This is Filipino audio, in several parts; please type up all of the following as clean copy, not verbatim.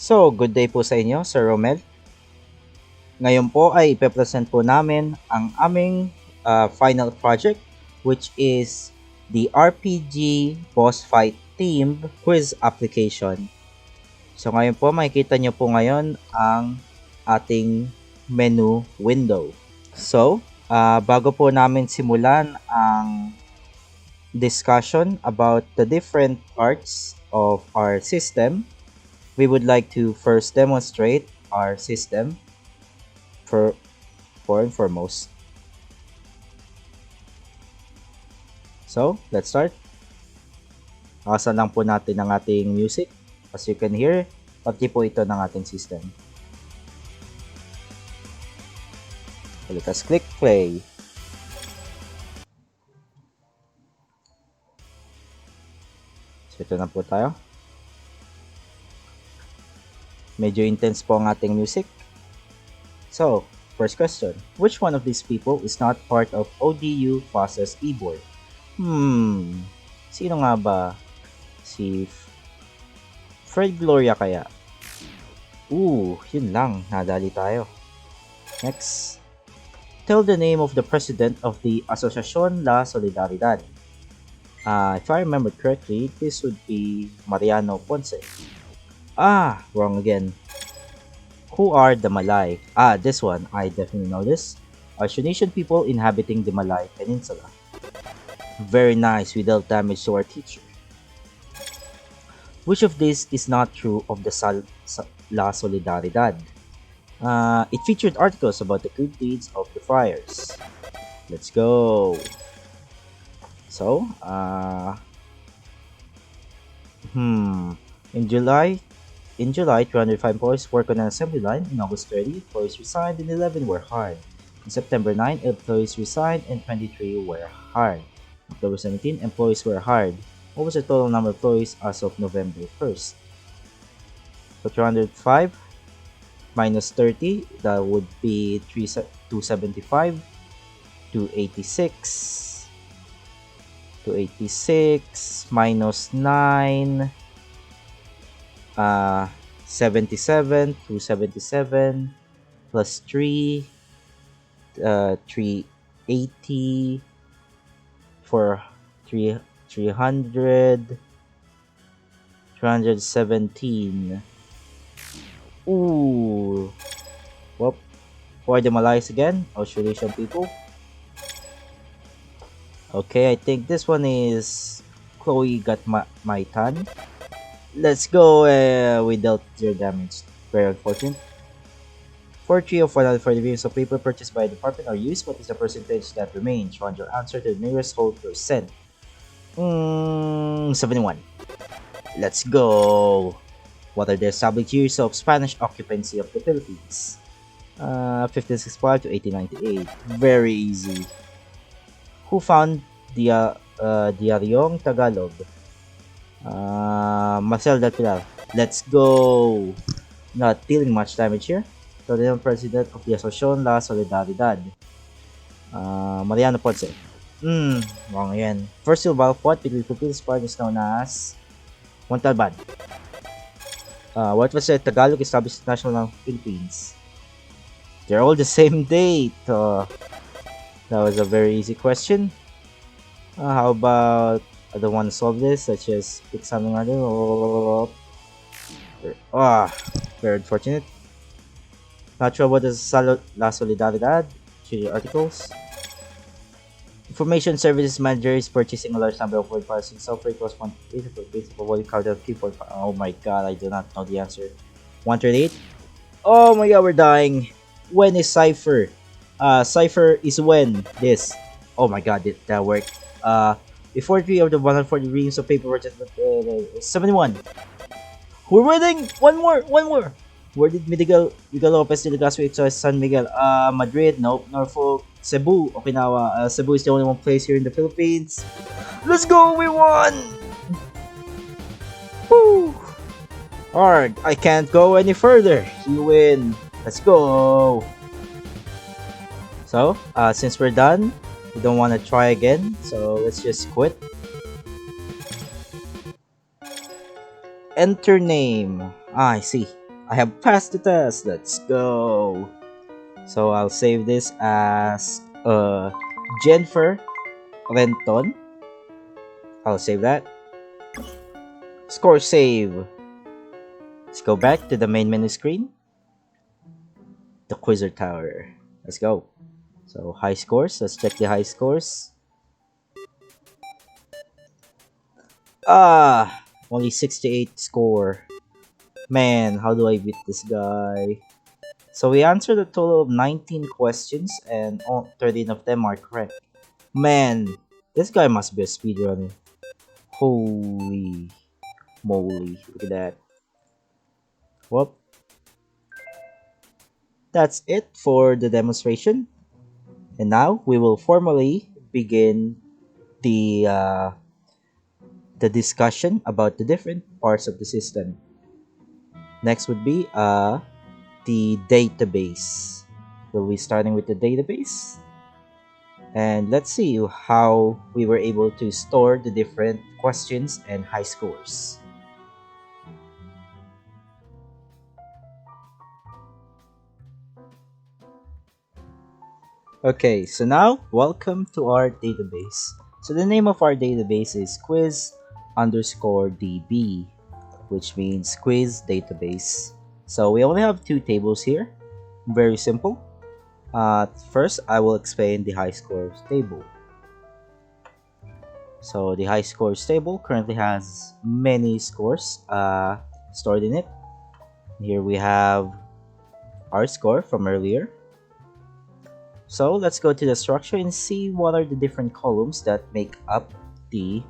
So, good day po sa inyo, Sir Romel. Ngayon po ay ipe-present po namin ang aming final project, which is the RPG Boss Fight Themed Quiz Application. So ngayon po, makikita nyo po ngayon ang ating menu window. So, bago po namin simulan ang discussion about the different parts of our system, we would like to first demonstrate our system for and foremost. So, let's start. Nakasan lang po natin ang ating music. As you can hear, pati po ito ng ating system. So, let us click play. So, ito na po tayo. Medyo intense po ang ating music. So, first question. Which one of these people is not part of ODU Process e-board? Sino nga ba? Si Fred Gloria kaya? Yun lang. Nadali tayo. Next. Tell the name of the president of the Asociación La Solidaridad. If I remember correctly, this would be Mariano Ponce. Wrong again. Who are the Malay? This one, I definitely know this. Are Tunisian people inhabiting the Malay Peninsula. Very nice, we dealt damage to our teacher. Which of these is not true of the La Solidaridad? It featured articles about the good deeds of the friars. Let's go. So, In July, 305 employees worked on an assembly line. In August 30, employees resigned and 11 were hired. In September 9, employees resigned and 23 were hired. October 17, employees were hired. What was the total number of employees as of November 1st? So 305 minus 30, that would be 275. 286. 286 minus 9. 77, 277 plus 3, 380 for 300, 317. Whoop. Who are the Malays again? Australasian people. Okay, I think this one is Chloe got my ton. Let's go. We dealt 0 damage. Very unfortunate. 43 of 140 views of paper purchased by the department are used. What is the percentage that remains? Find your answer to the nearest whole percent. 71. Let's go. What are the established years of Spanish occupancy of the Philippines? 1565 to 1898. Very easy. Who found the Diaryong Tagalog? Marcel del Pilar. Let's go. Not dealing much damage here. So the president of the Asociación La Solidaridad. Mariano Ponce. Wrong again. First syllable of what between Philippines part is known as Montalban. What was the Tagalog established national ng Philippines? They're all the same date. That was a very easy question. How about I don't want to solve this. Let's just pick something other. Very unfortunate. Not sure what is La Solidaridad. 3 articles. Information Services Manager is purchasing a large number of word files in software cost 138 for basic for what card of keyboard. Oh my god, I do not know the answer. 138. Oh my god, we're dying. When is Cypher? Cypher is when this. Oh my god, that worked. Before 3 of the 140 reams of paper were just 71. We're winning! One more! Where did Miguel Lopez de Legazpi choose San Miguel? Madrid, nope. Norfolk, Cebu, Okinawa. Cebu is the only one place here in the Philippines. Let's go! We won! Woo! Alright, I can't go any further. You win. Let's go! So, since we're done, we don't want to try again, so let's just quit. Enter name. I see. I have passed the test. Let's go. So I'll save this as Jennifer Renton. I'll save that. Score save. Let's go back to the main menu screen. The Quizzer Tower. Let's go. So high scores. Let's check the high scores. Only 68 score. Man, how do I beat this guy? So we answered a total of 19 questions and all 13 of them are correct. Man, this guy must be a speedrunner. Holy moly, look at that. Well, that's it for the demonstration. And now we will formally begin the discussion about the different parts of the system. Next would be the database. We'll be starting with the database. And let's see how we were able to store the different questions and high scores. Okay, so now welcome to our database. So the name of our database is quiz_db, which means quiz database. So we only have two tables here. Very simple. First, I will explain the high scores table. So the high scores table currently has many scores stored in it. Here we have our score from earlier. So let's go to the structure and see what are the different columns that make up the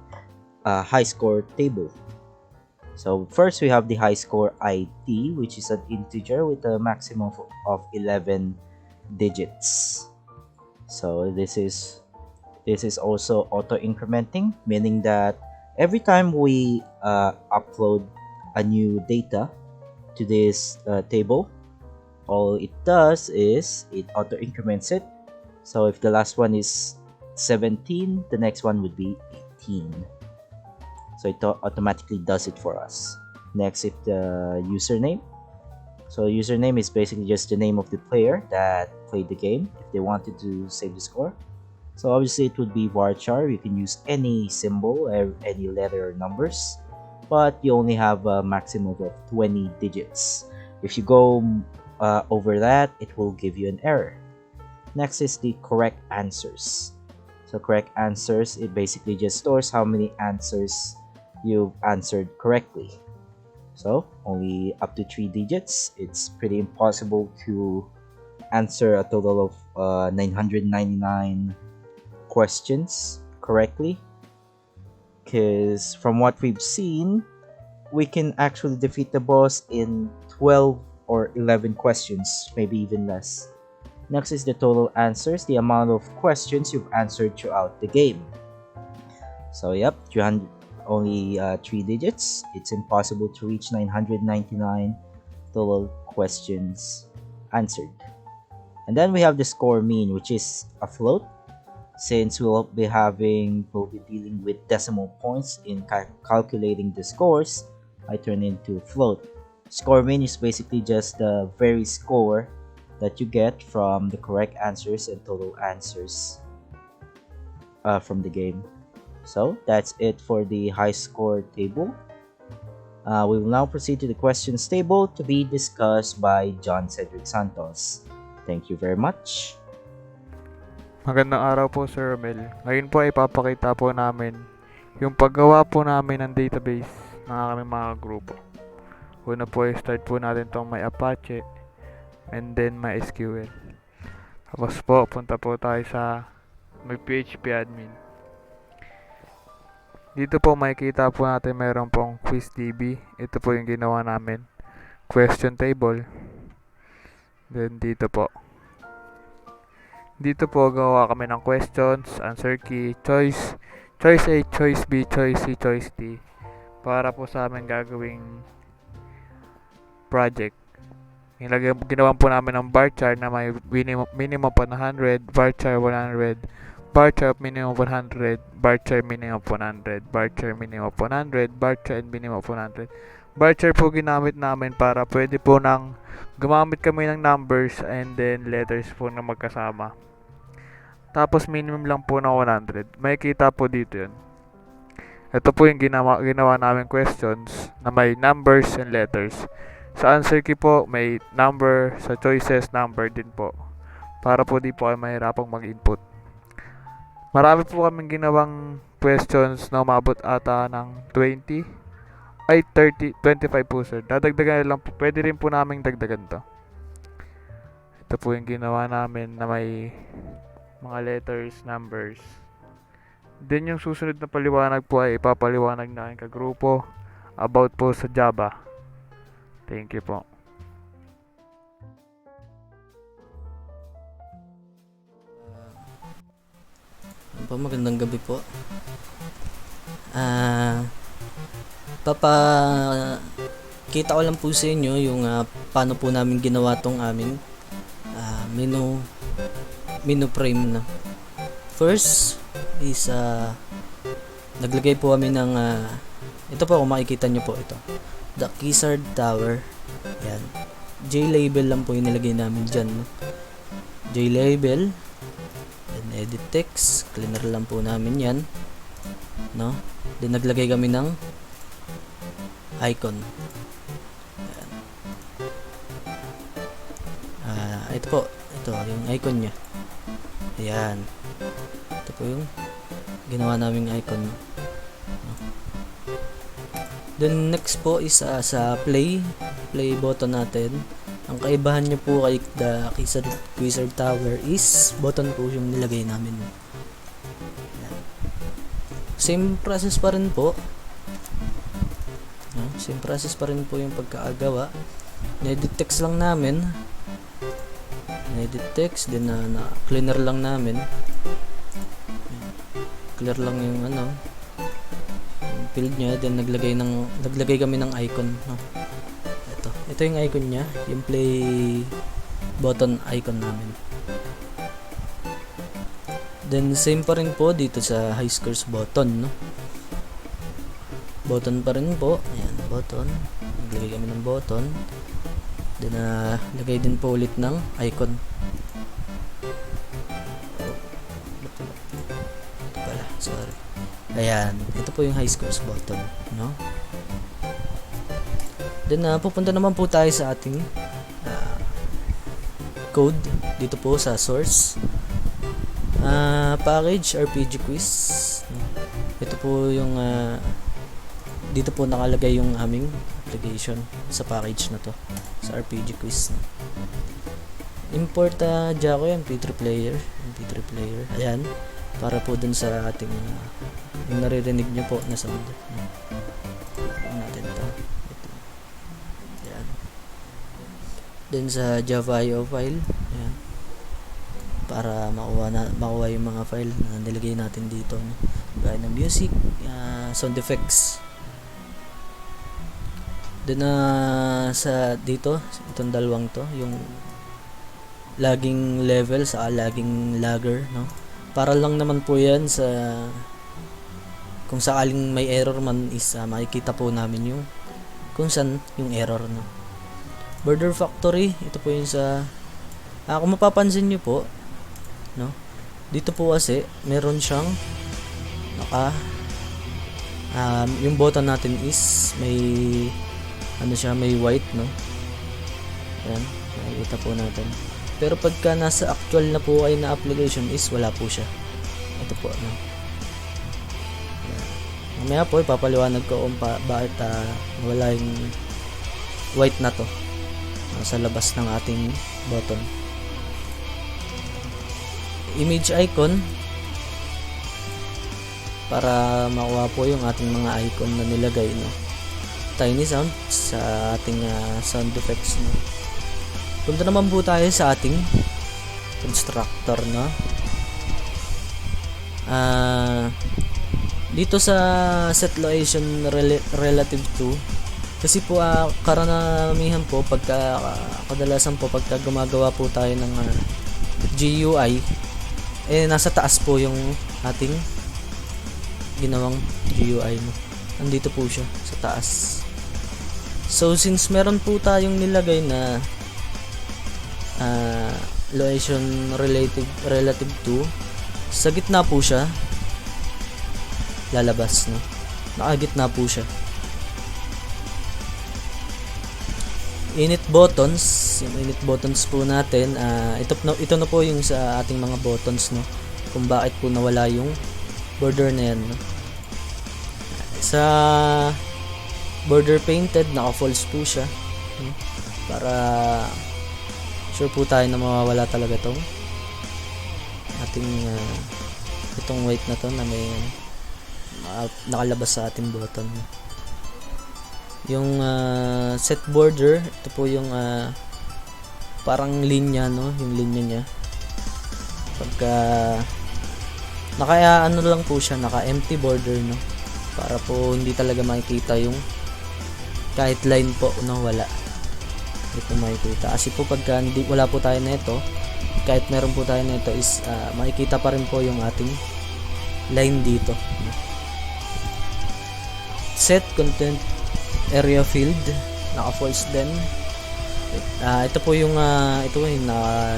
high score table. So first we have the high score ID, which is an integer with a maximum of 11 digits. So this is also auto incrementing, meaning that every time we upload a new data to this table, all it does is it auto increments it. So if the last one is 17, the next one would be 18. So it automatically does it for us. Next is the username. So username is basically just the name of the player that played the game if they wanted to save the score. So obviously it would be varchar. You can use any symbol or any letter or numbers, but you only have a maximum of 20 digits. If you go over that, it will give you an error. Next is the correct answers. So correct answers, it basically just stores how many answers you've answered correctly. So only up to 3 digits. It's pretty impossible to answer a total of 999 questions correctly, because from what we've seen, we can actually defeat the boss in 12 or 11 questions, maybe even less. Next is the total answers, the amount of questions you've answered throughout the game. So yep, 300, only 3 digits. It's impossible to reach 999 total questions answered. And then we have the score mean, which is a float. Since we'll be dealing with decimal points in calculating the scores, I turn into float. Score mean is basically just the very score that you get from the correct answers and total answers from the game. So that's it for the high score table. We will now proceed to the questions table to be discussed by John Cedric Santos. Thank you very much. Magandang araw po, Sir Romel. Ngayon po ay ipapakita po namin yung paggawa po namin ng database ng aming mga grupo. Una po ay start po natin tong may Apache and then MySQL. Tapos po, punta po tayo sa may PHP admin. Dito po makikita po natin mayroon pong QuizDB. Ito po yung ginawa namin. Question table. Then dito po. Dito po gawa kami ng questions, answer key, choice A, choice B, choice C, choice D. Para po sa amin gagawing project. Ginawan po namin ng bar chart na may minimum 100, bar chart 100, bar chart minimum 100, bar chart minimum 100, bar chart minimum 100, bar chart minimum 100, Varchar po ginamit namin para pwede po nang gumamit kami ng numbers and then letters po na magkasama. Tapos minimum lang po na 100. May kita po dito yun. Ito po yung ginawa namin questions na may numbers and letters. Sa answer key po, may number. Sa choices, number din po. Para po di po kayo mahirapang mag-input. Marami po kaming ginawang questions na umabot ata ng 20. Ay, 30, 25 po sir. Dadagdagan lang po. Pwede rin po namin dagdagan to. Ito po yung ginawa namin na may mga letters, numbers. Then yung susunod na paliwanag po ay ipapaliwanag na aking kagrupo about po sa Java. Thank you po. Magandang gabi po. Kita ko lang po sa inyo yung paano po namin ginawa tong aming menu frame na. First is naglagay po kami ng ito po, kung makikita nyo po ito, the Kizard Tower. Yan. J-label lang po yung nilagay namin dyan, no? J-label, then edit text, cleaner lang po namin yan, no? Then naglagay kami ng icon. Ito po, ito yung icon nya. Ayan, ito po yung ginawa naming icon, no? Then next po is sa play button natin. Ang kaibahan nyo po kay the Kizard Tower is button po yung nilagay namin. Ayan. Same process pa rin po, no? Same process pa rin po yung pagkakagawa. Edit text lang namin, edit text, then na cleaner lang namin, clear lang yung yung field nya, then naglagay kami ng icon, no? Ito yung icon nya, yung play button icon namin. Then same pa rin po dito sa high scores button, no? Button pa rin po, ayan, button, naglagay kami ng button, then lagay din po ulit ng icon. Ito pala, sorry. Ayan, ito po yung high scores button, no? Then pupunta naman po tayo sa ating code dito po sa source, package RPG quiz. Ito po yung dito po nakalagay yung aming application sa package na to, sa RPG quiz, no? Import Jaco MP3 player, ayan, para po dun sa ating yung naririnig nyo po na sound, no? Natin to. Ito. Ayan. Then sa Java.io file, ayan, para makuha yung mga file na nilagay natin dito, no? Gaya ng music, sound effects. Then sa dito, itong dalawang to, yung lagging level sa lagging lagger, no? Para lang naman po yan sa kung sakaling may error man is makikita po namin yung kung saan yung error, no? Border factory, ito po yung sa kung mapapansin nyo po, no? Dito po kasi meron siyang yung button natin is may may white, no? Ayan, makikita po natin. Pero pagka nasa actual na po ay na application is wala po siya. Ito po, no? Ayan. Mamaya po ipapaliwanag ko kung bakit wala yung white na to sa labas ng ating button. Image icon, para makuha po yung ating mga icon na nilagay, no? Tiny sound sa ating sound effects, no? Punta naman po tayo sa ating constructor, no? Dito sa set location relative to, kasi po karamihan po kadalasan po pagka gumagawa po tayo ng GUI, nasa taas po yung ating ginawang GUI, no? Nandito po siya sa taas. So since meron po tayong nilagay na location relative to, sa gitna po siya lalabas, no? Nakagitna po siya. Init buttons, yung init buttons po natin, ito na po yung sa ating mga buttons, no? Kung bakit po nawala yung border na yan, no? Sa border painted, naka-false po siya, no? Para sure po tayo na mawawala talaga tong ating itong white na to na may nakalabas sa ating button. Yung set border, ito po yung parang linya, no? Yung linya niya pagka naka ano lang po siya, naka empty border, no? Para po hindi talaga makikita yung kahit line po, no? Wala, hindi po makikita kasi po pagka wala po tayo na ito, kahit meron po tayo na ito is makikita pa rin po yung ating line dito, no? Set content area field, naka false din. Ito po yung ito yung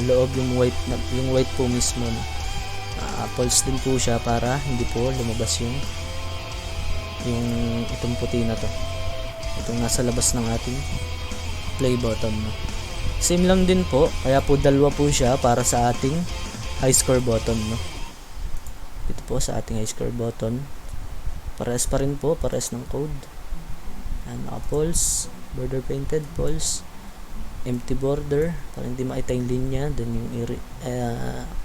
loob yung white po mismo, no? False din po siya para hindi po lumabas yung itong puti na to, itong nasa labas ng ating play button, no? Same lang din po, kaya po dalawa po siya para sa ating high score button, no? Ito po sa ating high score button, pares pa rin po, pares ng code. Naka false, border painted, false, empty border para hindi makita yung linya, then yung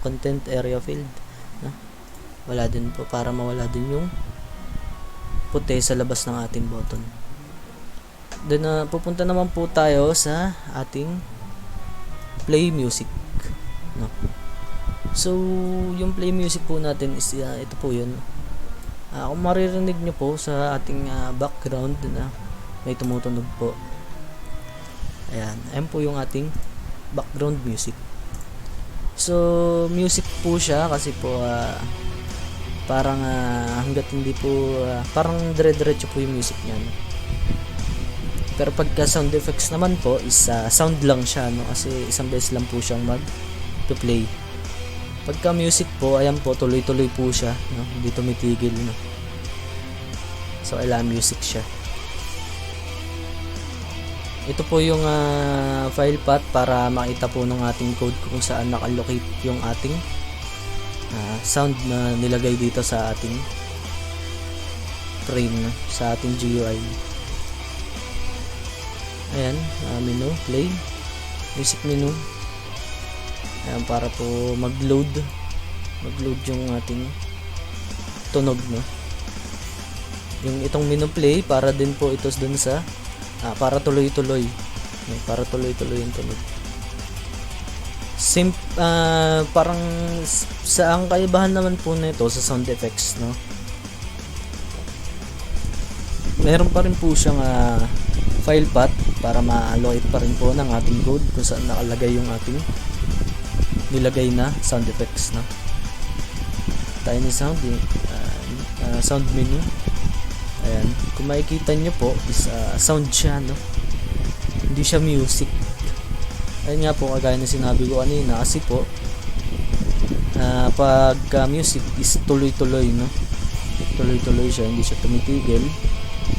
content area field, no? Wala din po para mawala din yung puti sa labas ng ating button. Then pupunta naman po tayo sa ating play music, no? So yung play music po natin is ito po yun. Kung maririnig nyo po sa ating background na may tumutunog po, ayan po yung ating background music. So music po siya kasi po parang hanggat hindi po parang dire-diretso po yung music niya, no? Pero pagka sound effects naman po is sound lang siya, no? Kasi isang beses lang po siyang mag-play. Pagka music po, ayan po, tuloy-tuloy po siya, no? Hindi tumitigil, no? So kailangan music siya. Ito po yung file path para makita po ng ating code kung saan nakalocate yung ating sound na nilagay dito sa ating frame, no? Sa ating GUI. Ayan, menu, play, music menu. Ayan, para po mag-load yung ating tunog, no? Yung itong menu play para din po ito dun sa para tuloy-tuloy, no? Para tuloy-tuloy yung tunog. Parang sa ang kaibahan naman po nito sa sound effects, no? Meron pa rin po siyang file path para ma-allocate pa rin po ng ating code kung saan nakalagay yung ating nilagay na sound effects, no? Tayo ni sound sound menu. Ayan, kung makikita nyo po is sound siya, no? Hindi siya music. Ayun nga po, kagaya na sinabi ko kanina, kasi po pagka music is tuloy-tuloy, no? Tuloy-tuloy siya, hindi siya tumitigil.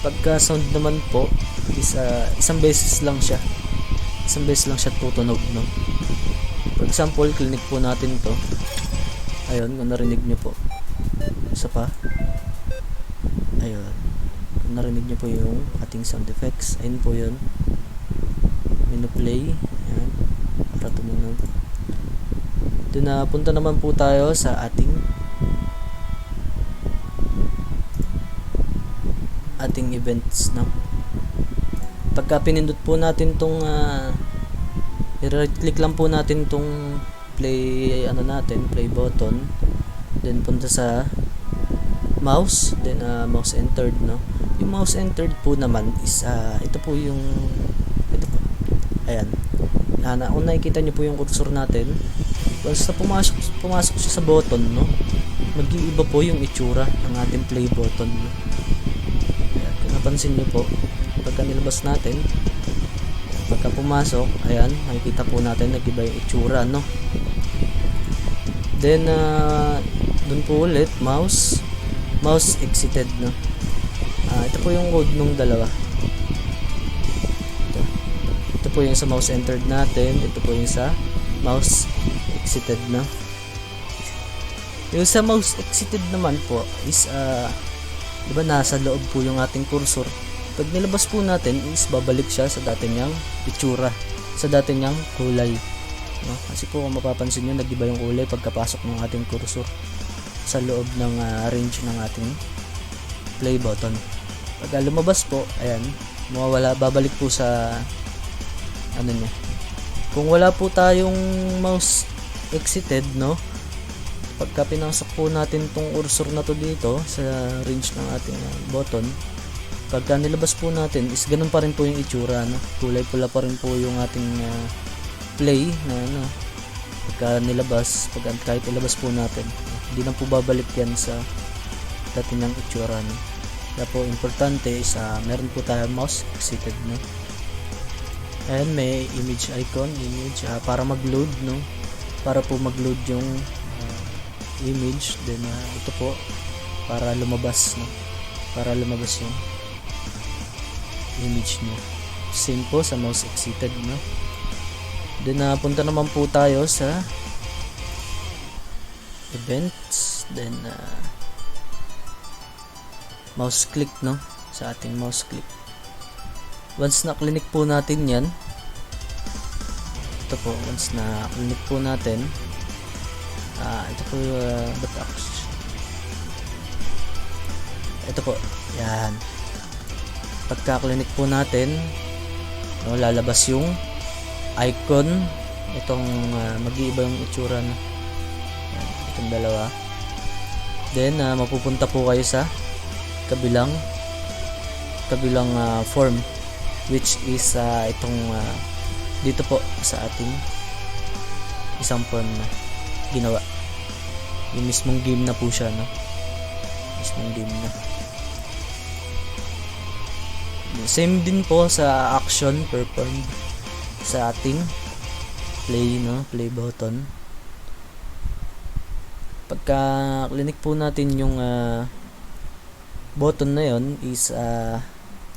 Pagka sound naman po is isang beses lang siya tutunog, no? For example, clinic po natin to. Ayun, kung narinig nyo po, isa pa, ayun, kung narinig nyo po yung ating sound effects, ayun po yun, menu play. Ayan, para tumunog. Doon na punta naman po tayo sa ating events, no? Pagka pinindot po natin tong i-right click lang po natin tong play play button, then punta sa mouse, then mouse entered, no? Yung mouse entered po naman is ito po. Ayan, kung nakikita nyo po yung cursor natin, once na pumasok siya sa button, no, mag-iiba po yung itsura ng ating play button, no? Ayan, kung napansin nyo po, Pagka nilabas natin, pagka pumasok, ayan, makikita po natin nag-iba yung itsura, no? Then dun po ulit, mouse exited, no? Ito po yung code nung dalawa. Ito po yung sa mouse entered natin, ito po yung sa mouse exited, no? Yung sa mouse exited naman po is diba nasa loob po yung ating cursor. Pag nilabas po natin is babalik siya sa dati niyang itsura, sa dati niyang kulay, no? Kasi po kung mapapansin nyo, nag-iba yung kulay pagkapasok ng ating cursor sa loob ng range ng ating play button. Pag lumabas po, ayan, mawawala, babalik po sa ano niya. Kung wala po tayong mouse exited, no, pagka pinasok po natin tong cursor na to dito sa range ng ating button, pagka nilabas po natin is ganun pa rin po yung itsura, no? Kulay pula pa rin po yung ating play na ano, pagka nilabas, kahit ilabas po natin, hindi na po babalik yan sa dati ng itsura, no? Kaya po importante is meron po tayo mouse exited, no? And may image icon, para mag-load, no? Para po mag-load yung image. Then ito po para lumabas, no? Para lumabas yung image nyo. Same po sa mouse exited, no? Then punta naman po tayo sa events. Then mouse click, no? Sa ating mouse click. Once na click po natin yan, ito po, once na click po natin, ito po ito po, yan. Pagka click po natin, no, lalabas yung icon, itong mag-iiba yung itsura, no? Yan, itong dalawa. Then mapupunta po kayo sa kabilang form, which is itong dito po sa ating isang form na ginawa. Yung mismong game na po siya, no? Mismong game na. Same din po sa action performed sa ating play, no? Play button. Pagka click po natin yung button na yon is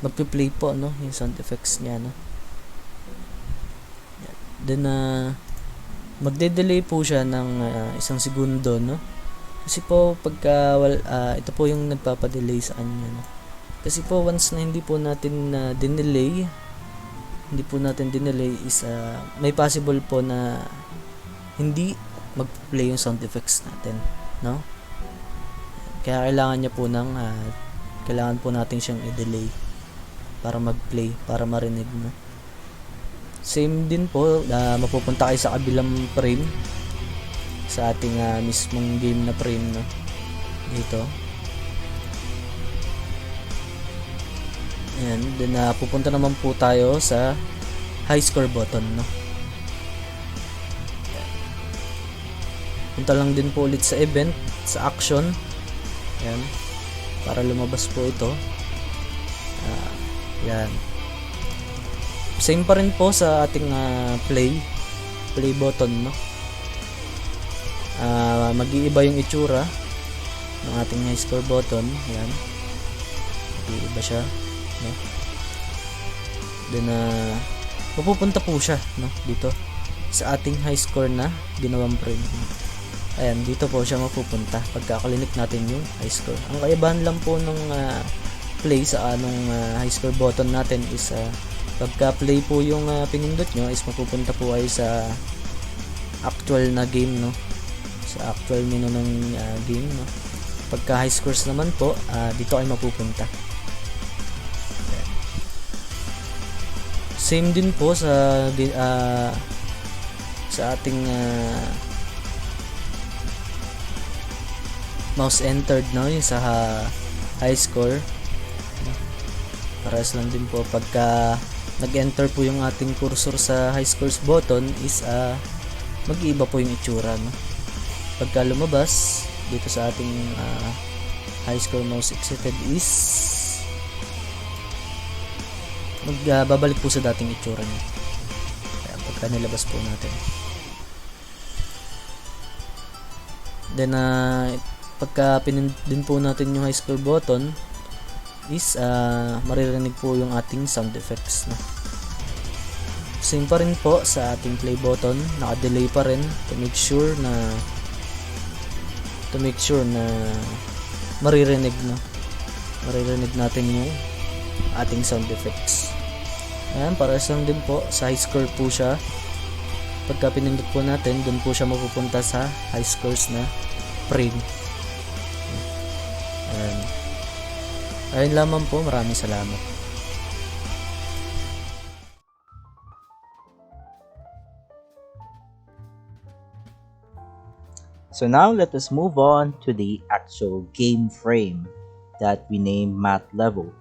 magpi-play po, no? Yung sound effects niya, no? Then magde-delay po siya ng 1 segundo, no? Kasi po pagka ito po yung nagpapa-delay sa kanya, no? Kasi po once na hindi po natin dinelay is may possible po na hindi mag-play yung sound effects natin, no? Kaya kailangan po natin siyang i-delay para mag-play, para marinig, no? Same din po, mapupunta kayo sa kabilang frame, sa ating mismong game na frame, no? Dito. Ayan, then pupunta naman po tayo sa high score button, no? Ayan. Punta lang din po ulit sa event, sa action. Ayan, para lumabas po ito. Ayan. Same pa rin po sa ating play button, no? Mag-iiba yung itsura ng ating high score button. Ayan, mag-iiba siya, no? Then mapupunta po siya, no, dito sa ating high score na ginawang frame. Ayan, dito po siya mapupunta pagka click natin yung high score. Ang kaibahan lang po ng play sa high score button natin is pagka play po yung pinindot nyo is mapupunta po kayo sa actual na game, no? Sa actual menu ng game, no? Pagka high scores naman po, dito ay mapupunta. Same din po sa ating mouse entered, no? Yung sa high score, no? Pares lang din po pagka nag-enter po yung ating cursor sa high scores button is mag-iiba po yung itsura, no? Pagka lumabas dito sa ating high score mouse exited is Babalik po sa dating itsura niya. Kaya pagka nilabas po natin. Then, pagka pinindin po natin yung high score button, is maririnig po yung ating sound effects, no? Same pa rin po sa ating play button, naka-delay pa rin to make sure na maririnig, no? Maririnig natin yung ating sound effects. Ayan, pares lang din po, sa high score po siya. Pagka pinindot po natin, dun po siya mapupunta sa high scores na frame. Ayan. Ayun lamang po, maraming salamat. So now let us move on to the actual game frame that we name math level.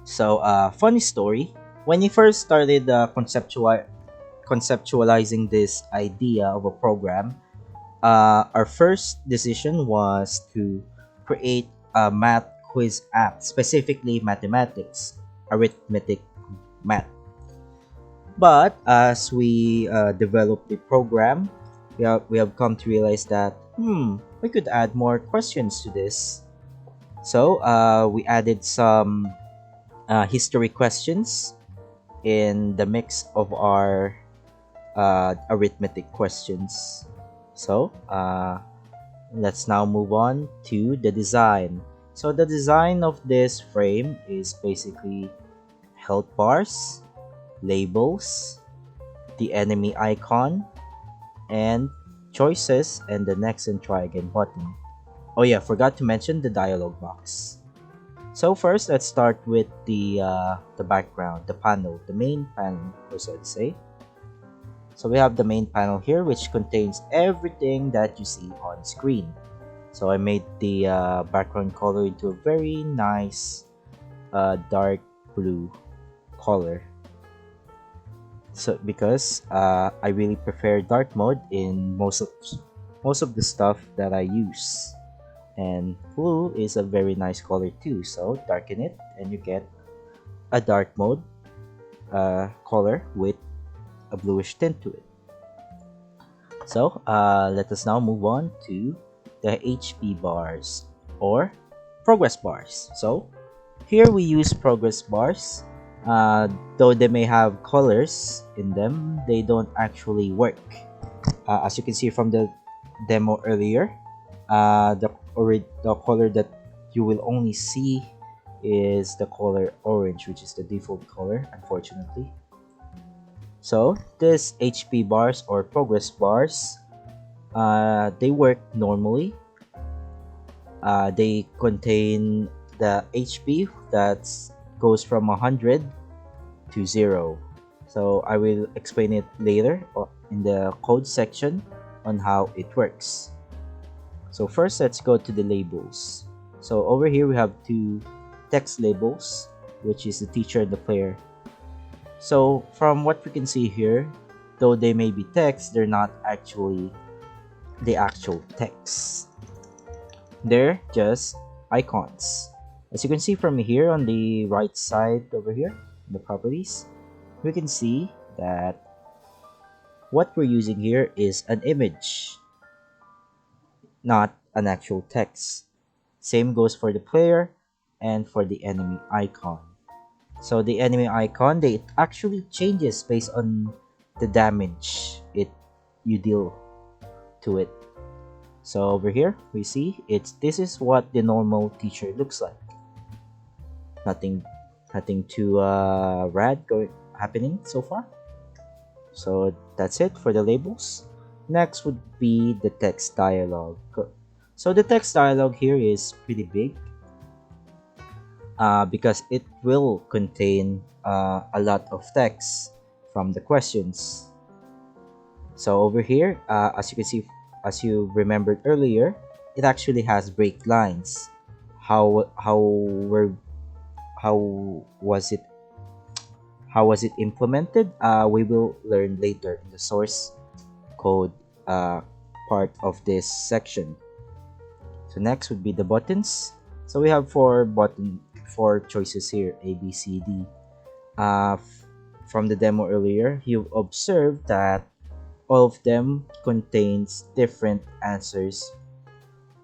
So funny story, when we first started conceptualizing this idea of a program, our first decision was to create a math quiz app, specifically mathematics, arithmetic math. But as we developed the program, we have come to realize that we could add more questions to this. So we added some history questions in the mix of our arithmetic questions. So let's now move on to the design. So the design of this frame is basically health bars, labels, the enemy icon, and choices, and the next and try again button. Oh yeah, forgot to mention the dialog box. So first, let's start with the background, the panel, the main panel, or so to say. So we have the main panel here, which contains everything that you see on screen. So I made the background color into a very nice dark blue color. So because I really prefer dark mode in most of the stuff that I use, and blue is a very nice color too. So darken it, and you get a dark mode color with a bluish tint to it. So let us now move on to the HP bars or progress bars. So here we use progress bars. Though they may have colors in them, they don't actually work. As you can see from the demo earlier, the color that you will only see is the color orange, which is the default color, unfortunately. So this HP bars or progress bars, they work normally. They contain the HP that goes from 100 to 0. So I will explain it later in the code section on how it works. So first, let's go to the labels. So over here we have two text labels, which is the teacher and the player. So from what we can see here, though they may be text, they're not actually the actual text. They're just icons. As you can see from here on the right side over here, the properties, we can see that what we're using here is an image, not an actual text. Same goes for the player and for the enemy icon. So the enemy icon, it actually changes based on the damage you deal to it. So over here we see this is what the normal teacher looks like. Nothing too rad happening so far. So that's it for the labels. Next would be the text dialog. So the text dialog here is pretty big because it will contain a lot of text from the questions. So over here, as you can see, as you remembered earlier, it actually has break lines. How was it implemented? We will learn later in the source code part of this section. So next would be the buttons. So we have four choices here, A, B, C, D. from the demo earlier, you've observed that all of them contains different answers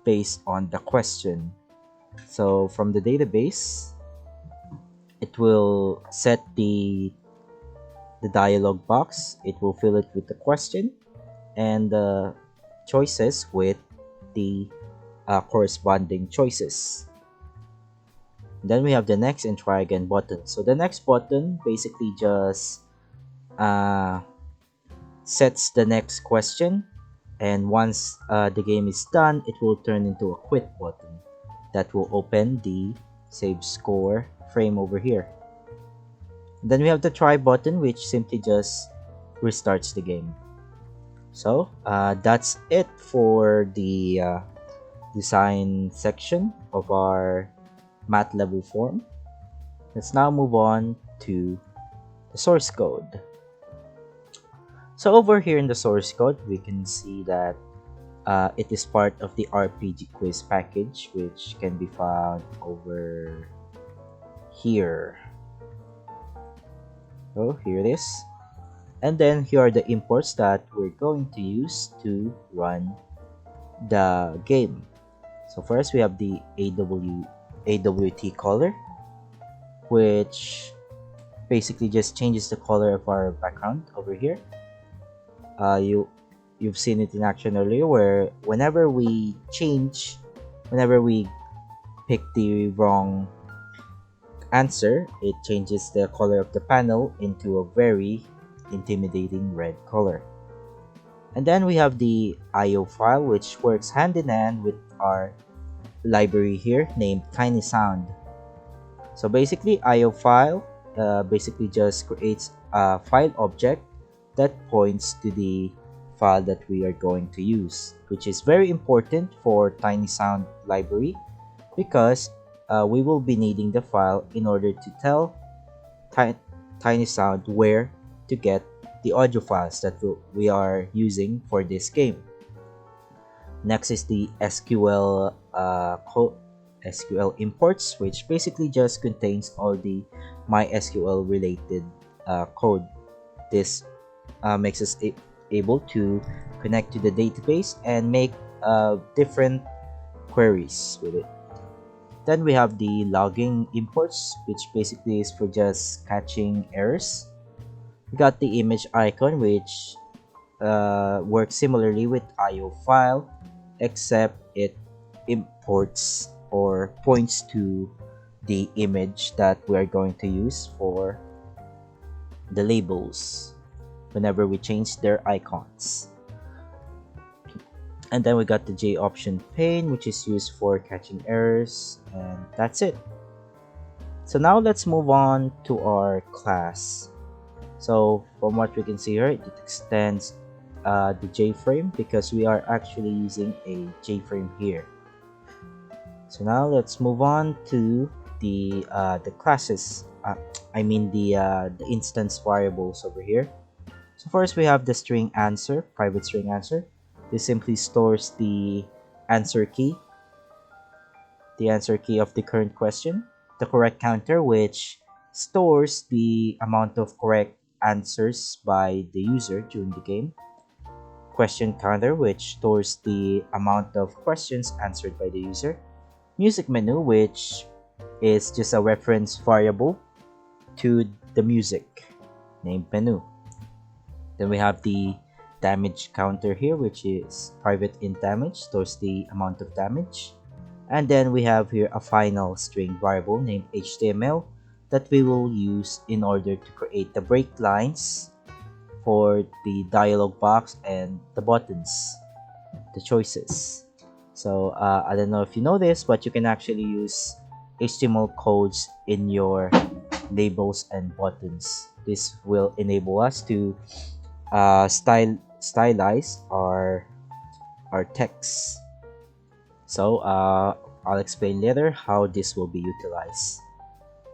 based on the question. So from the database, it will set the dialog box, it will fill it with the question and the choices with the corresponding choices. Then we have the next and try again button. So the next button basically just uh, sets the next question, and once the game is done, it will turn into a quit button that will open the save score frame over here. Then we have the try button, which simply just restarts the game. So that's it for the design section of our math level form. Let's now move on to the source code. So over here in the source code, we can see that it is part of the RPG quiz package, which can be found over here. So here it is. And then here are the imports that we're going to use to run the game. So first we have the AWT color, which basically just changes the color of our background over here. You've seen it in action earlier, where whenever we pick the wrong answer, it changes the color of the panel into a very intimidating red color. And then we have the IO file, which works hand in hand with our library here named TinySound. So basically, IO file basically just creates a file object that points to the file that we are going to use, which is very important for TinySound library because we will be needing the file in order to tell TinySound where to get the audio files that we are using for this game. Next is the SQL SQL imports, which basically just contains all the MySQL related code. This makes us able to connect to the database and make different queries with it. Then we have the logging imports, which basically is for just catching errors. We got the image icon, which works similarly with IO file, except it imports or points to the image that we are going to use for the labels whenever we change their icons. And then we got the J option pane, which is used for catching errors, and that's it. So now let's move on to our class. So from what we can see here, it extends the J-frame because we are actually using a J-frame here. So now let's move on to the classes. The instance variables over here. So first we have the string answer, private string answer. This simply stores the answer key of the current question. The correct counter, which stores the amount of correct answers by the user during the game. Question counter, which stores the amount of questions answered by the user. Music menu, which is just a reference variable to the music named menu. Then we have the damage counter here, which is private int damage, stores the amount of damage. And then we have here a final string variable named HTML that we will use in order to create the break lines for the dialog box and the buttons, the choices. So I don't know if you know this, but you can actually use HTML codes in your labels and buttons. This will enable us to stylize our text. So I'll explain later how this will be utilized.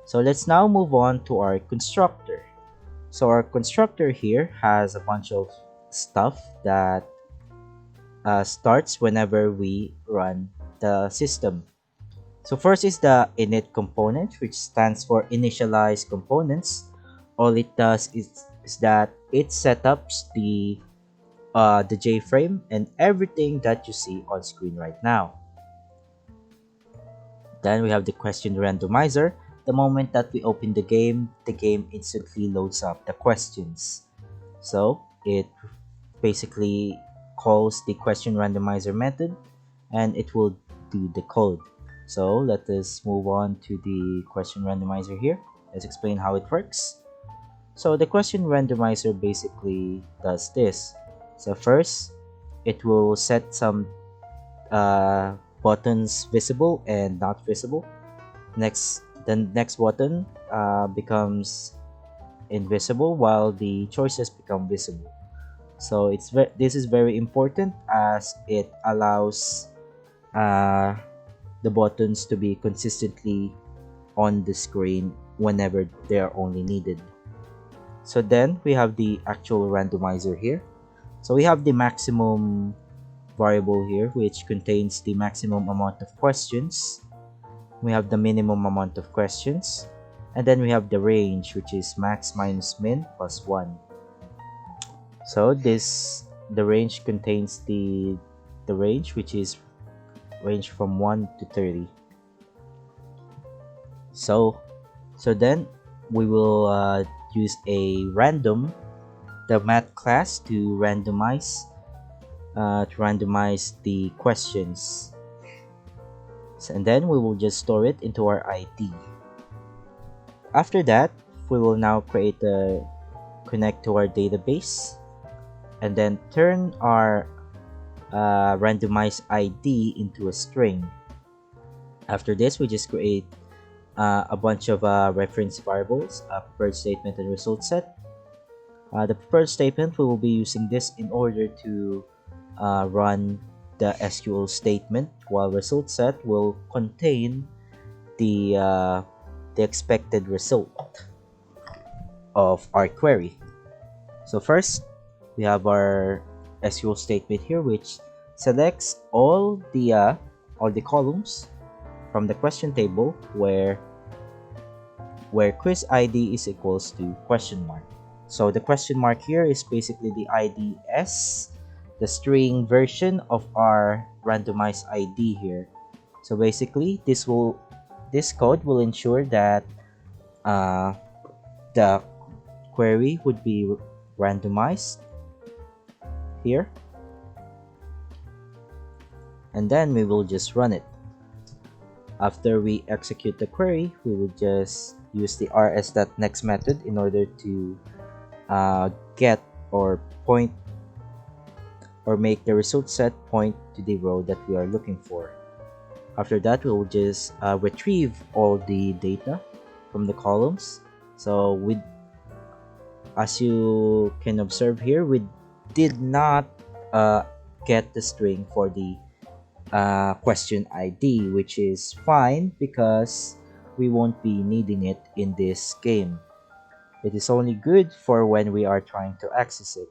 So let's now move on to our constructor. So our constructor here has a bunch of stuff that starts whenever we run the system. So first is the init component, which stands for initialize components all it does is that it setups the JFrame and everything that you see on screen right now. Then we have the question randomizer. The moment that we open the game instantly loads up the questions. So it basically calls the question randomizer method and it will do the code. So let us move on to the question randomizer here. Let's explain how it works. So the question randomizer basically does this. So first, it will set some buttons visible and not visible. The next button becomes invisible while the choices become visible. So this is very important as it allows the buttons to be consistently on the screen whenever they are only needed. So then we have the actual randomizer here. So we have the maximum variable here, which contains the maximum amount of questions. We have the minimum amount of questions, and then we have the range, which is max minus min plus 1. So the range contains the range, which is range from 1 to 30. So then we will use a random, the math class, to randomize the questions. And then we will just store it into our ID. After that, we will now connect to our database and then turn our randomized ID into a string. After this, we just create a bunch of reference variables, a preferred statement and result set. The preferred statement, we will be using this in order to run the SQL statement, while result set will contain the expected result of our query. So first, we have our SQL statement here, which selects all the columns from the question table where quiz ID is equals to question mark. So the question mark here is basically the ID S, the string version of our randomized ID here. So basically, this code will ensure that the query would be randomized here, and then we will just run it. After we execute the query, we will just use the rs.next method in order to get or point or make the result set point to the row that we are looking for. After that, we will just retrieve all the data from the columns. So as you can observe here, we did not get the string for the question ID, which is fine because we won't be needing it in this game. It is only good for when we are trying to access it.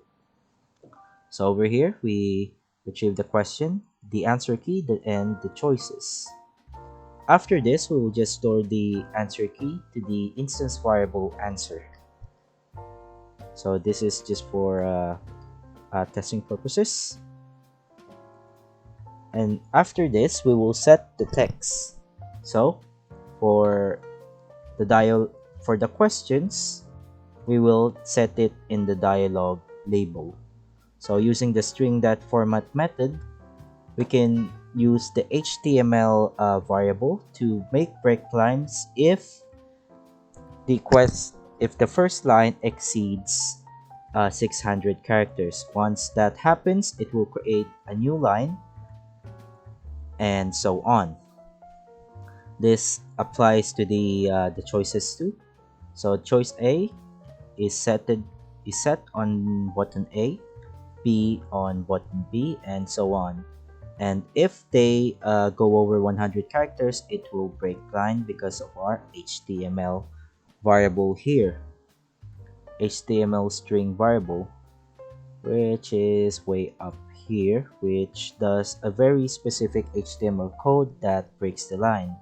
So over here, we retrieve the question, the answer key, and the choices. After this, we will just store the answer key to the instance variable answer. So this is just for testing purposes. And after this, we will set the text. So for the questions, we will set it in the dialog label. So using the string.format method, we can use the HTML variable to make breaklines if the first line exceeds 600 characters. Once that happens, it will create a new line, and so on. This applies to the choices too. So choice A is set on button A, B on button B, and so on. And if they go over 100 characters, it will break line because of our HTML variable here. HTML string variable, which is way up here, which does a very specific HTML code that breaks the line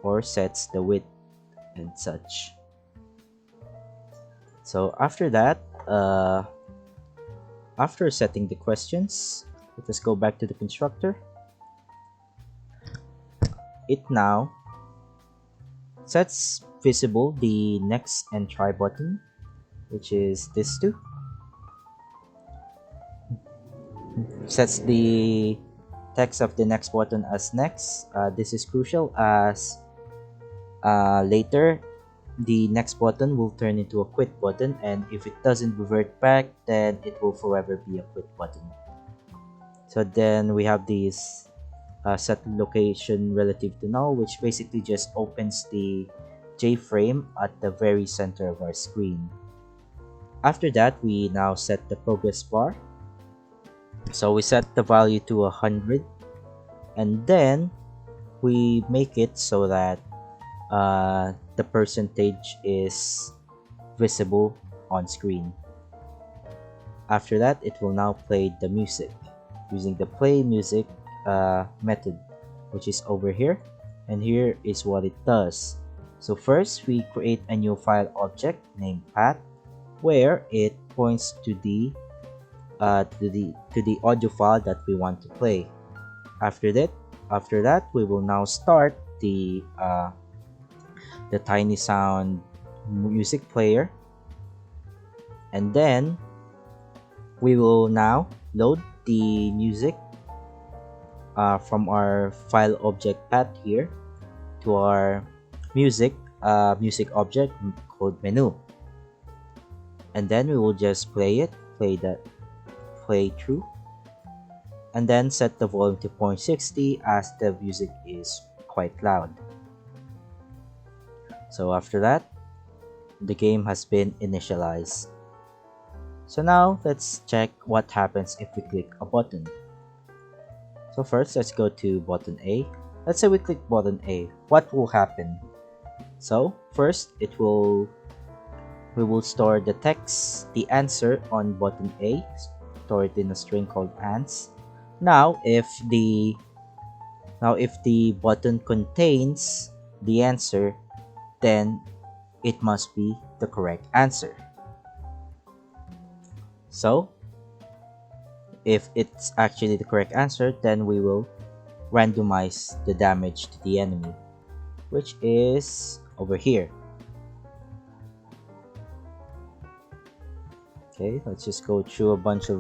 or sets the width and such. So after that, after setting the questions, let us go back to the constructor. It now sets visible the next and try button, which is this two. Sets the text of the next button as next. This is crucial as later the next button will turn into a quit button, and if it doesn't revert back, then it will forever be a quit button. So then we have these set location relative to null, which basically just opens the JFrame at the very center of our screen. After that, we now set the progress bar. So we set the value to 100, and then we make it so that the percentage is visible on screen. After that, it will now play the music using the play music method, which is over here, and here is what it does. So first, we create a new file object named path, where it points to the audio file that we want to play. After that, we will now start the Tiny Sound music player, and then we will now load the music from our file object path here to our music object called menu, and then we will just play through, and then set the volume to 0.60 as the music is quite loud. So after that, the game has been initialized. So now let's check what happens if we click a button. So first, let's go to button A. Let's say we click button A. What will happen? So first, we will store the text, the answer on button A, store it in a string called ans. Now if the button contains the answer, then it must be the correct answer. So if it's actually the correct answer, then we will randomize the damage to the enemy, which is over here. Okay, let's just go through a bunch of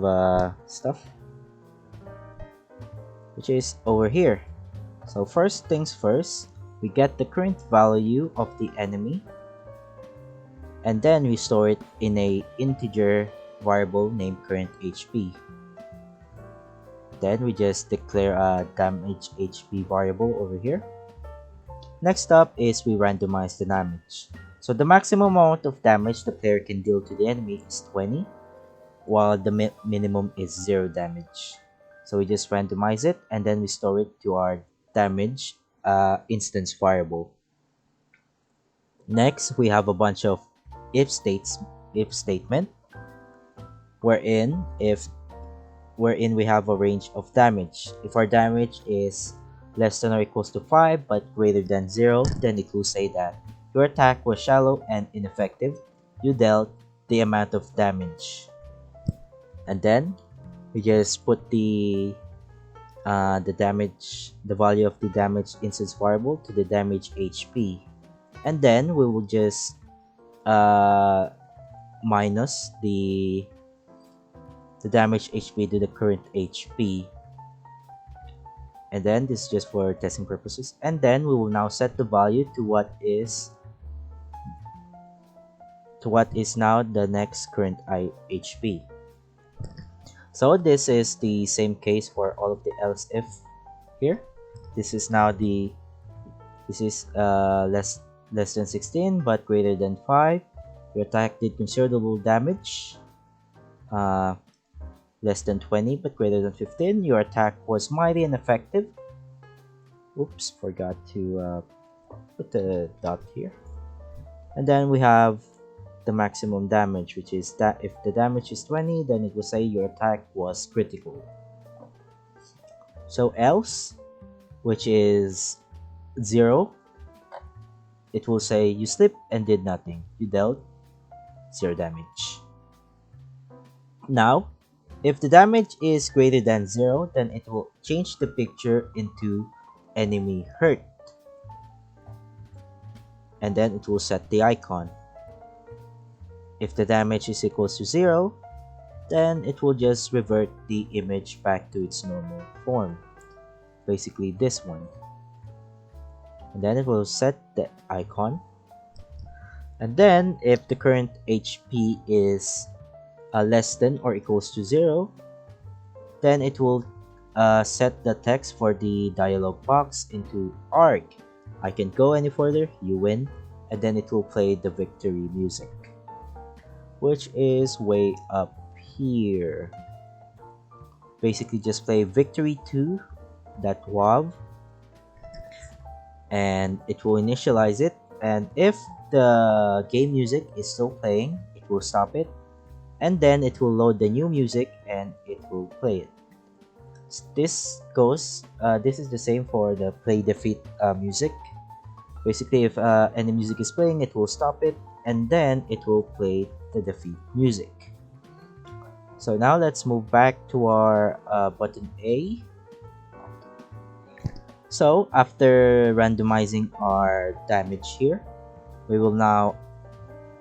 stuff, which is over here. So first things first, we get the current value of the enemy, and then we store it in a integer variable named current HP. Then we just declare a damage HP variable over here. Next up is we randomize the damage. So the maximum amount of damage the player can deal to the enemy is 20, while the minimum is 0 damage. So we just randomize it, and then we store it to our damage instance variable. Next, we have a bunch of if statement, wherein we have a range of damage. If our damage is less than or equals to 5 but greater than 0, then it will say that your attack was shallow and ineffective. You dealt the amount of damage. And then we just put the value of the damage instance variable to the damage HP, and then we will just minus the damage HP to the current HP, and then this is just for testing purposes. And then we will now set the value to what is now the next current HP. So this is the same case for all of the else if here. This is now less than 16 but greater than 5. Your attack did considerable damage. Less than 20 but greater than 15. Your attack was mighty and effective. Oops, forgot to put the dot here. And then we have the maximum damage, which is that if the damage is 20, then it will say your attack was critical. So else, which is 0, it will say you slipped and did nothing. You dealt 0 damage. Now, if the damage is greater than 0, then it will change the picture into enemy hurt. And then it will set the icon. If the damage is equals to 0, then it will just revert the image back to its normal form. Basically this one. And then it will set the icon. And then if the current HP is less than or equals to 0, then it will set the text for the dialog box into ARG. I can't go any further, you win. And then it will play the victory music, which is way up here. Basically just play victory2.wav and it will initialize it, and if the game music is still playing, it will stop it, and then it will load the new music and it will play it. This is the same for the play defeat music. Basically, if any music is playing, it will stop it and then it will play the defeat music. So now let's move back to our button A. So after randomizing our damage here, we will now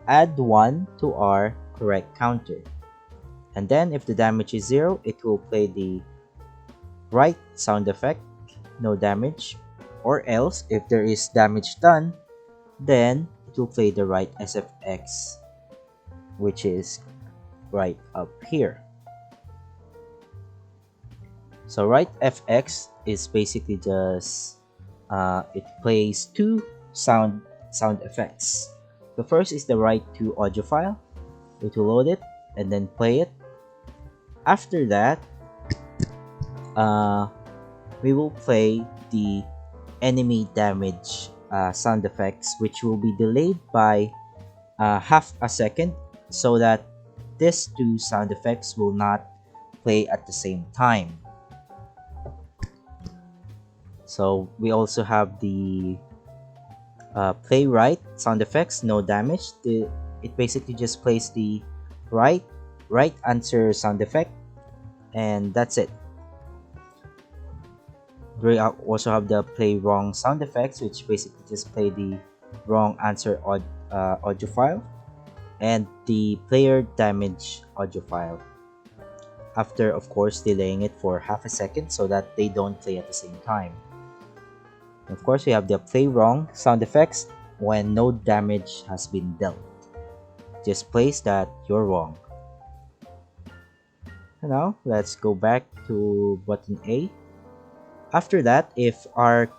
add 1 to our correct counter. And then if the damage is 0, it will play the right sound effect, no damage, or else if there is damage done, then it will play the right SFX, which is right up here. So right FX is basically just it plays 2 sound effects. The first is the write to audio file. It will load it and then play it. After that, we will play the enemy damage sound effects, which will be delayed by half a second, so that these 2 sound effects will not play at the same time. So we also have the play right sound effects, no damage. It basically just plays the right answer sound effect, and that's it. We also have the play wrong sound effects, which basically just play the wrong answer audio file, and the player damage audio file, after of course delaying it for half a second so that they don't play at the same time. And of course, we have the play wrong sound effects when no damage has been dealt. Just plays that you're wrong. And now let's go back to button A. After that, if our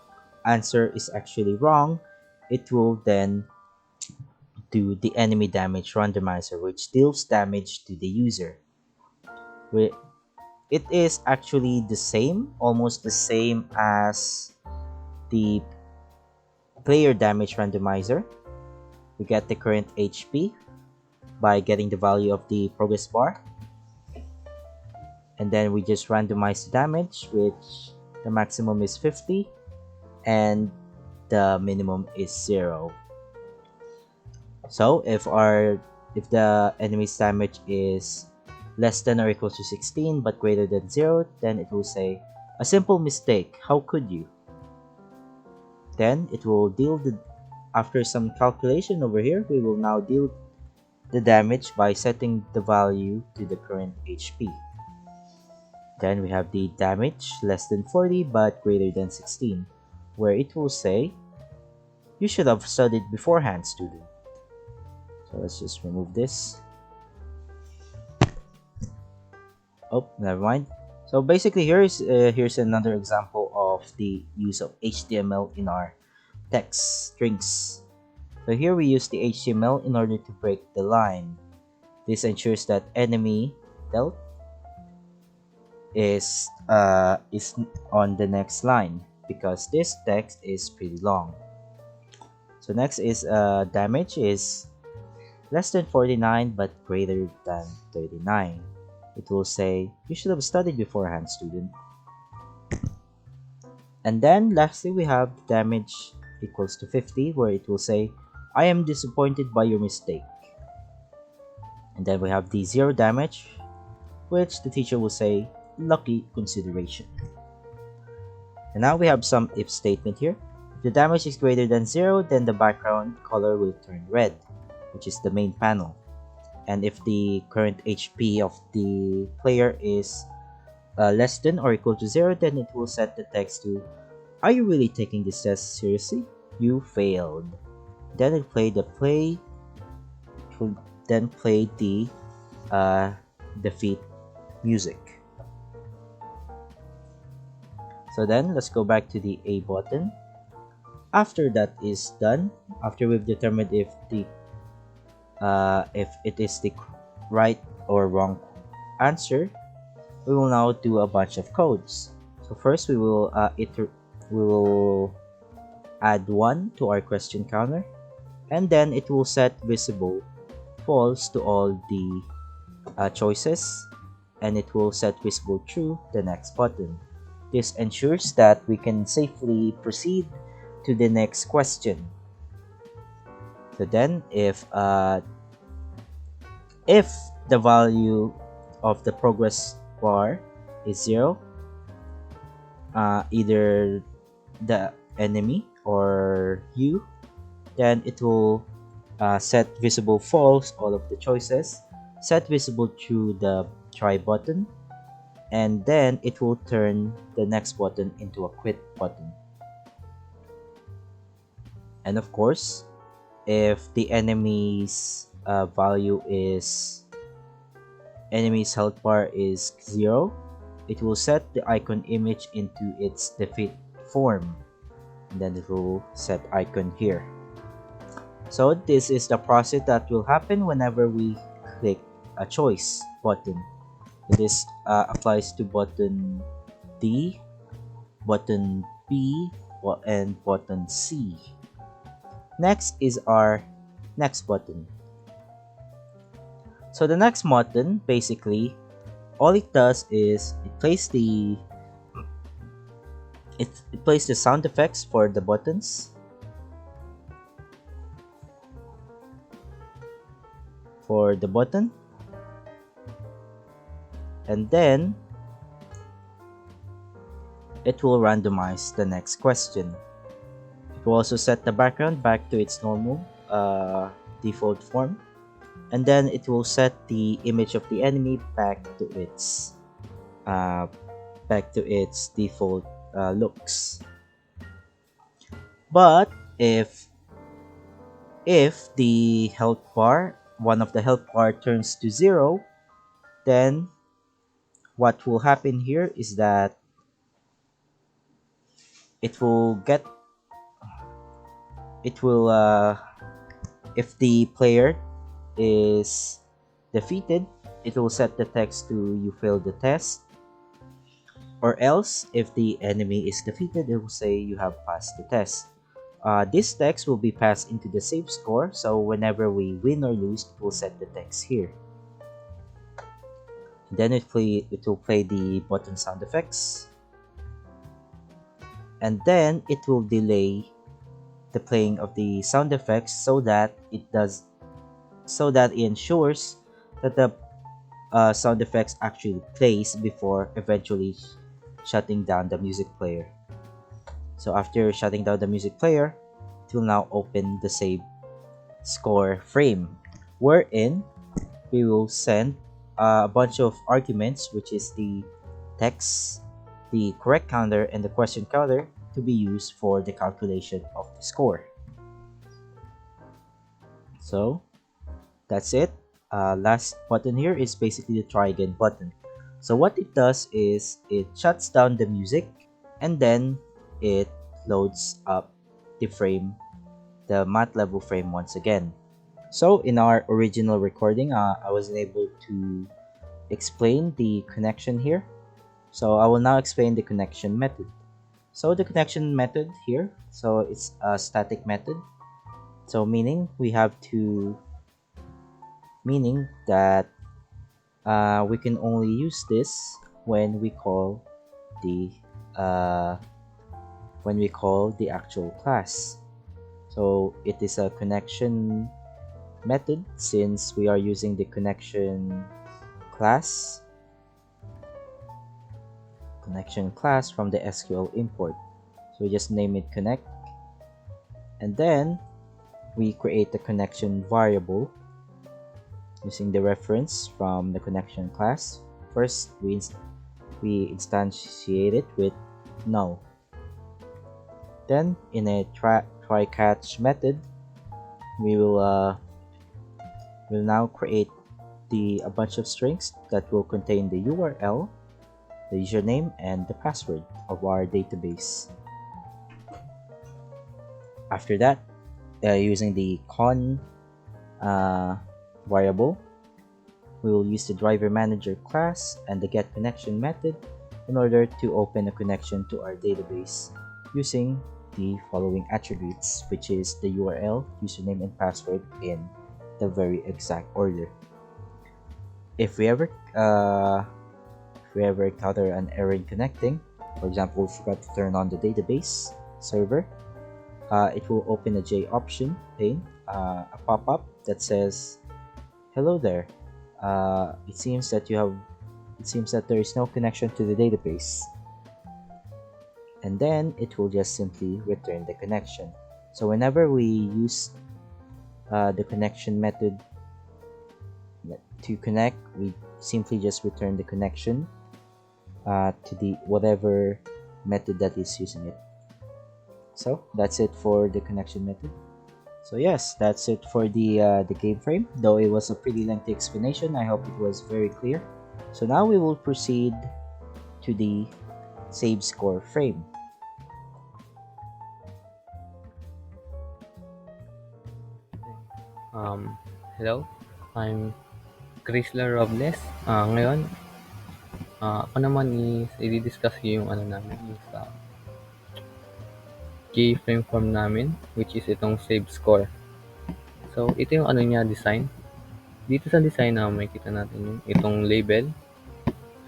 answer is actually wrong, it will then do the enemy damage randomizer, which deals damage to the user. It is actually the same, almost the same as the player damage randomizer. We get the current HP by getting the value of the progress bar, and then we just randomize the damage, which the maximum is 50 and the minimum is 0. So if the enemy's damage is less than or equal to 16 but greater than 0, then it will say, "A simple mistake, how could you?" Then it will deal after some calculation over here, we will now deal the damage by setting the value to the current HP. Then we have the damage less than 40 but greater than 16, where it will say, "You should have studied beforehand, student." So let's just remove this. Oh, never mind. So basically here's another example of the use of HTML in our text strings. So here we use the HTML in order to break the line. This ensures that enemy dealt is on the next line, because this text is pretty long. So next is damage is less than 49 but greater than 39. It will say, "You should have studied beforehand, student." And then lastly, we have damage equals to 50, where it will say, "I am disappointed by your mistake." And then we have the 0 damage, which the teacher will say lucky consideration. And now we have some if statement here. If the damage is greater than 0, then the background color will turn red, which is the main panel. And if the current HP of the player is less than or equal to 0, then it will set the text to, "Are you really taking this test seriously? You failed." Then it will then play the defeat music. So then let's go back to the A button. After that is done, after we've determined if it is the right or wrong answer, we will now do a bunch of codes. So first we will add 1 to our question counter, and then it will set visible false to all the choices, and it will set visible true the next button. This ensures that we can safely proceed to the next question. So then if the value of the progress bar is 0, either the enemy or you, then it will set visible false all of the choices, set visible true the try button, and then it will turn the next button into a quit button. And of course, if the enemy's health bar is 0, it will set the icon image into its defeat form, and then it will set icon here. So this is the process that will happen whenever we click a choice button. This applies to button D, button B, and button C. Next is our next button. So the next button, basically, all it does is it plays the sound effects for the buttons, for the button, and then it will randomize the next question. It will also set the background back to its normal default form, and then it will set the image of the enemy back to its default looks. But if the health bar, one of the health bar turns to 0, then what will happen here is that if the player is defeated, it will set the text to "you failed the test," or else if the enemy is defeated, it will say "you have passed the test." This text will be passed into the save score, so whenever we win or lose, it will set the text here. Then it will play the button sound effects, and then it will delay the playing of the sound effects so that it ensures that the sound effects actually plays before eventually shutting down the music player. So after shutting down the music player, it will now open the save score frame, wherein we will send a bunch of arguments, which is the text, the correct counter, and the question counter, to be used for the calculation of the score. So that's it. Last button here is basically the try again button. So what it does is it shuts down the music, and then it loads up the frame, the math level frame once again. So in our original recording, I wasn't able to explain the connection here. So I will now explain the connection method. So the connection method here, so it's a static method. So meaning that we can only use this when we call the actual class. So it is a connection method since we are using the connection class from the SQL import. So we just name it connect, and then we create the connection variable using the reference from the connection class. First, we instantiate it with null. Then, in a try catch method, we will now create a bunch of strings that will contain the URL, the username, and the password of our database. After that, using the con variable, we will use the driver manager class and the get connection method in order to open a connection to our database using the following attributes, which is the URL, username, and password in the very exact order. If we ever encounter an error in connecting, for example, we forgot to turn on the database server, it will open a J option pane, a pop-up that says, "Hello there. It seems that there is no connection to the database." And then it will just simply return the connection. So whenever we use the connection method to connect, we simply just return the connection to the whatever method that is using it. So that's it for the connection method. So yes, that's it for the game frame. Though it was a pretty lengthy explanation, I hope it was very clear. So now we will proceed to the save score frame. Hello, I'm Chrysler Robles. Ngayon, ako naman is i-discuss yung ano namin, yung sa keyframe form namin, which is itong save score. So, ito yung ano niya, design. Dito sa design na makikita natin yung itong label.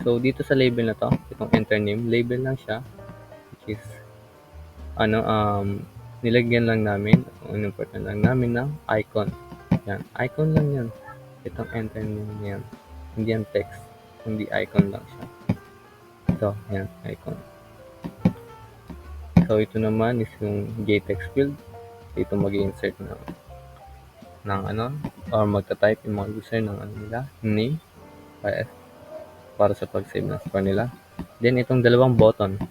So, dito sa label na to, itong enter name, label lang siya, which is nilagyan lang namin, important lang namin ng icon. Yan, icon lang yan. Itong enter name yan. Hindi yan text, hindi icon lang siya. Ito, yan, icon. So, ito naman is yung JText field. Ito mag-insert ng or magta-type yung mga user ng nila, name, para sa pag-save ng score nila. Then, itong dalawang button.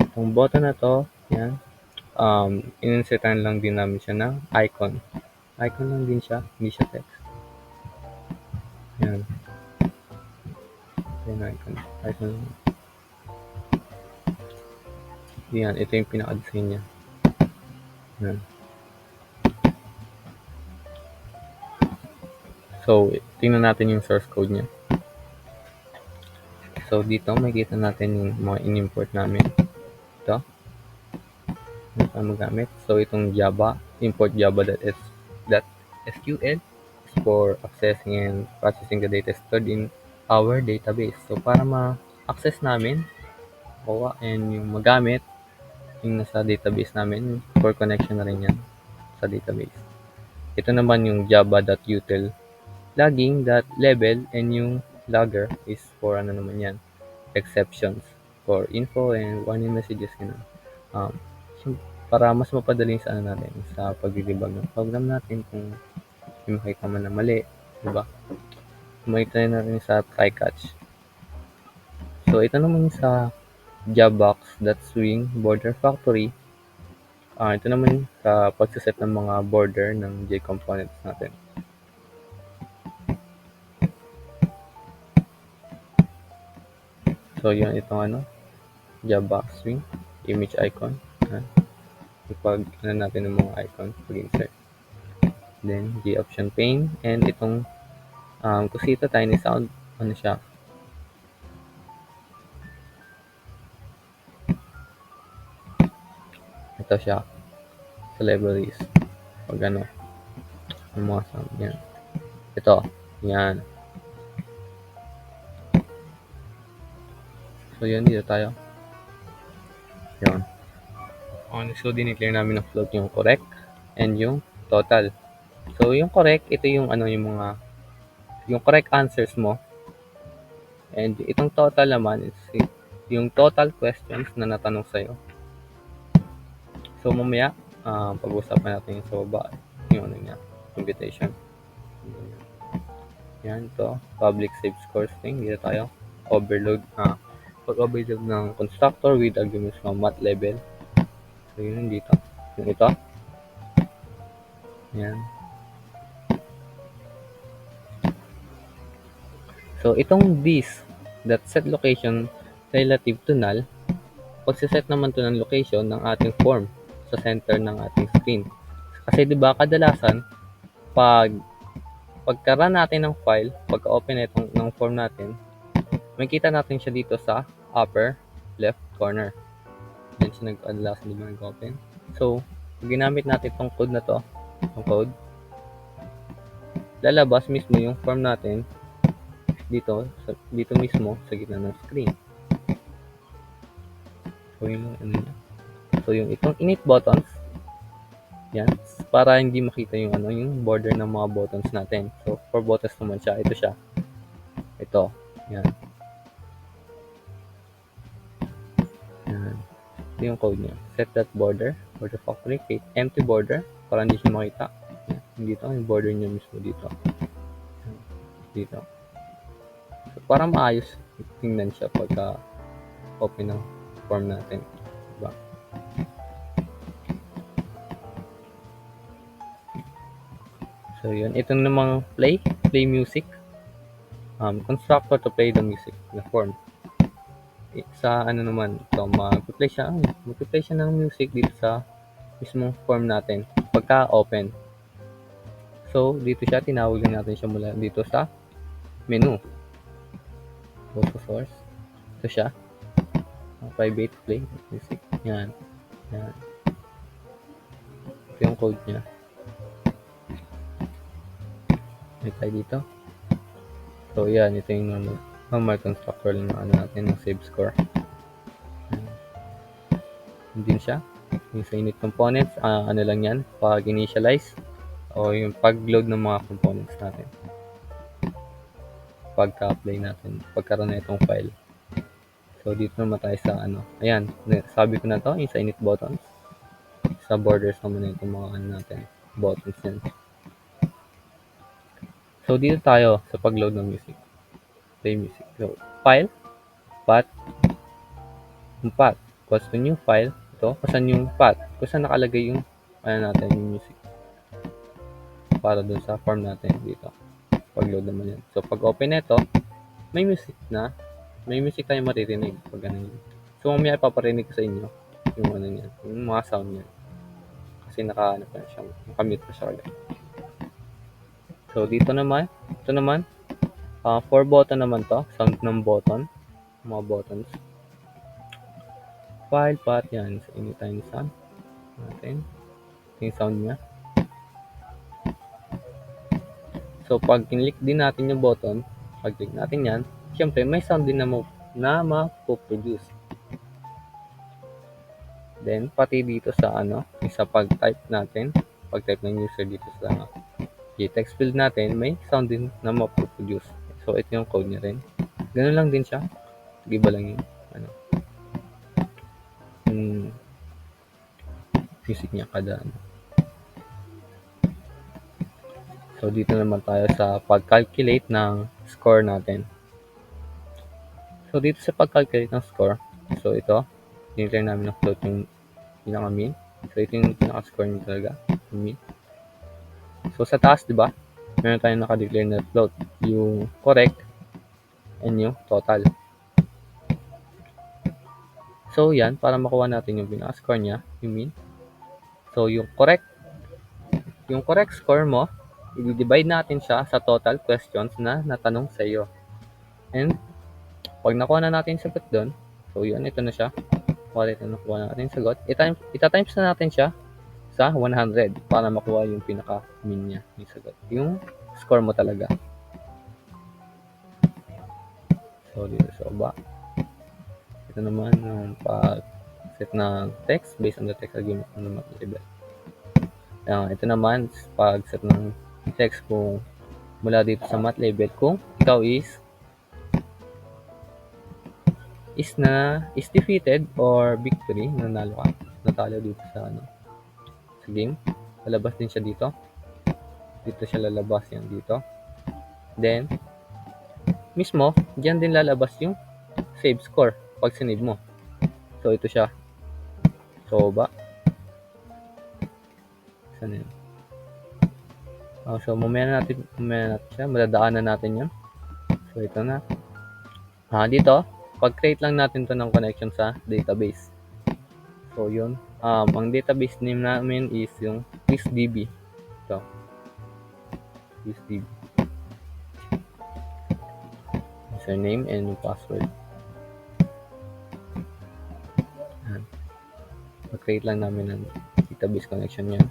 Itong button na to, yan, in-insertan lang din namin siya ng icon. Icon lang din siya, hindi siya text. Yan. Yan, icon. Yan, ito yung pinaka-design niya. Yan. So, tingnan natin yung source code niya. So, dito makikita natin yung mga in-import namin. Ito. Ano pa magamit? So, itong Java, import java.sql is for accessing and processing the data stored in our database. So, para ma-access namin, and yung magamit, yung nasa database namin, for connection na rin yan sa database. Ito naman yung java.util logging.label, and yung logger is for ano naman yan, exceptions for info and warning messages, para mas mapadaling sa natin sa pag-debug ng program natin kung may makita man na mali, diba? Makita natin sa try catch. So ito naman sa jobbox.swing border factory. Ito naman sa pagsaset ng mga border ng J-components natin. So, yun, itong jobbox swing, image icon. Ipag natin ng mga icon, pag-insert. Then, G-option pane, and itong kusita tiny sound, siya? Ito siya, sa libraries. Pag yung mga sound, yan. Ito, yan. So, yun, dito tayo. Yan. So, dineclare namin ng float yung correct and yung total. So, yung correct, ito yung ano, yung correct answers mo. And itong total naman is yung total questions na natanong sa'yo. So, mamaya, pag-usapan natin yung sa baba, yung ano niya, computation. Yan, to public save scores thing. Dito tayo. Pag-overload ng constructor with arguments from math level. So, yun dito. Yung ito. Yan. So, itong this that set location relative to null, pagsiset naman to ng location ng ating form sa center ng ating screen. Kasi 'di ba kadalasan pagka-run natin ng file, pagka-open itong ng form natin, makikita natin siya dito sa upper left corner. Yan siya kadalasan di ba nag-open. So, pag ginamit natin itong code na to, itong code, lalabas mismo yung form natin dito mismo sa gitna ng screen. So, yung itong init buttons, yan, para hindi makita yung yung border ng mga buttons natin. So, for buttons naman siya, ito siya. Ito, yan. Yan. Ito yung code niya. Set that border factory, create empty border, para hindi siya makita. Yan. Dito, yung border niya mismo dito. Dito. So, para maayos, tingnan siya pagka open ng form natin. Diba? So, yun. Ito namang play music. Constructor to play the music, the form. Sa naman, ito, mag-play siya ng music dito sa mismong form natin, pagka open. So, dito siya, tinawag lang natin siya mula dito sa menu. Go to source. Ito siya. Private play music. Yan. Ito yung code niya. May tayo dito. So, yan. Ito yung normal constructor lang natin ng save score. Hindi siya. Yung sa init components, lang yan. Pag initialize o yung pag-load ng mga components natin. Pagka-apply natin. Pagkaroon na itong file. So, dito naman tayo sa Ayan. Sabi ko na to, yung sa init buttons. Sa borders naman na itong mga natin. Buttons yan. So, dito tayo sa pag-load ng music. Play music. So, file, path, yung path. Equals to new file. Ito, kasan yung path. Kung nakalagay yung, natin, yung music. Para dun sa form natin dito. Pag-load naman yan. So, pag open nito, may music tayong maririnig. Pag ganun yun. So, mamaya ipaparinig ko sa inyo yung niyan, yung mga sound niyan. Kasi nakamute pa siya agad. So, ito naman, 4 button naman to, sound ng button, mga buttons. File, path, yan, sa anytime sound natin. Ito yung sound niya. So, pag kinlik din natin yung button, pag-click natin yan, syempre, may sound din na ma-produce. Then, pati dito sa sa pag-type natin, pag-type ng user dito sa text field natin, may sound din na ma-produce. So, ito yung code niya rin. Ganun lang din siya. Iba lang yung music niya kada So, dito naman tayo sa pag-calculate ng score natin. So, dito sa pag-calculate ng score, so ito, dineclare namin ng float yung pinaka-mean. So, ito yung pinaka-score niya talaga, yung mean. So, sa taas, di ba, meron tayong naka-declare na float, yung correct and yung total. So, yan, para makuha natin yung pinaka-score niya, yung mean. So, yung correct score mo, i-divide natin siya sa total questions na natanong sa iyo. And, pag nakuha na natin yung sagot doon, so yun, ito na siya. Nakuha natin yung sagot. Ita-times na natin siya sa 100 para makuha yung pinaka-mean niya, yung sagot. Yung score mo talaga. So, dito sa baba. Ito naman yung pag-set ng text based on the text argument ng math level. Ito naman, pag-set ng text kung mula dito sa math label kung ikaw is defeated or victory, nanalo ka, natalo dito sa sa game. Lalabas din siya dito. Dito siya lalabas yan dito. Then, mismo, diyan din lalabas yung save score pag sinave mo. So, ito siya. So, saan yun? So, mamaya natin siya. Madadaanan natin yun. So, ito na. Dito, pag-create lang natin to ng connection sa database. So, yun. Ang database name namin is yung QuizDB. Ito. QuizDB. Username and yung password. Pag-create lang namin ng database connection yan.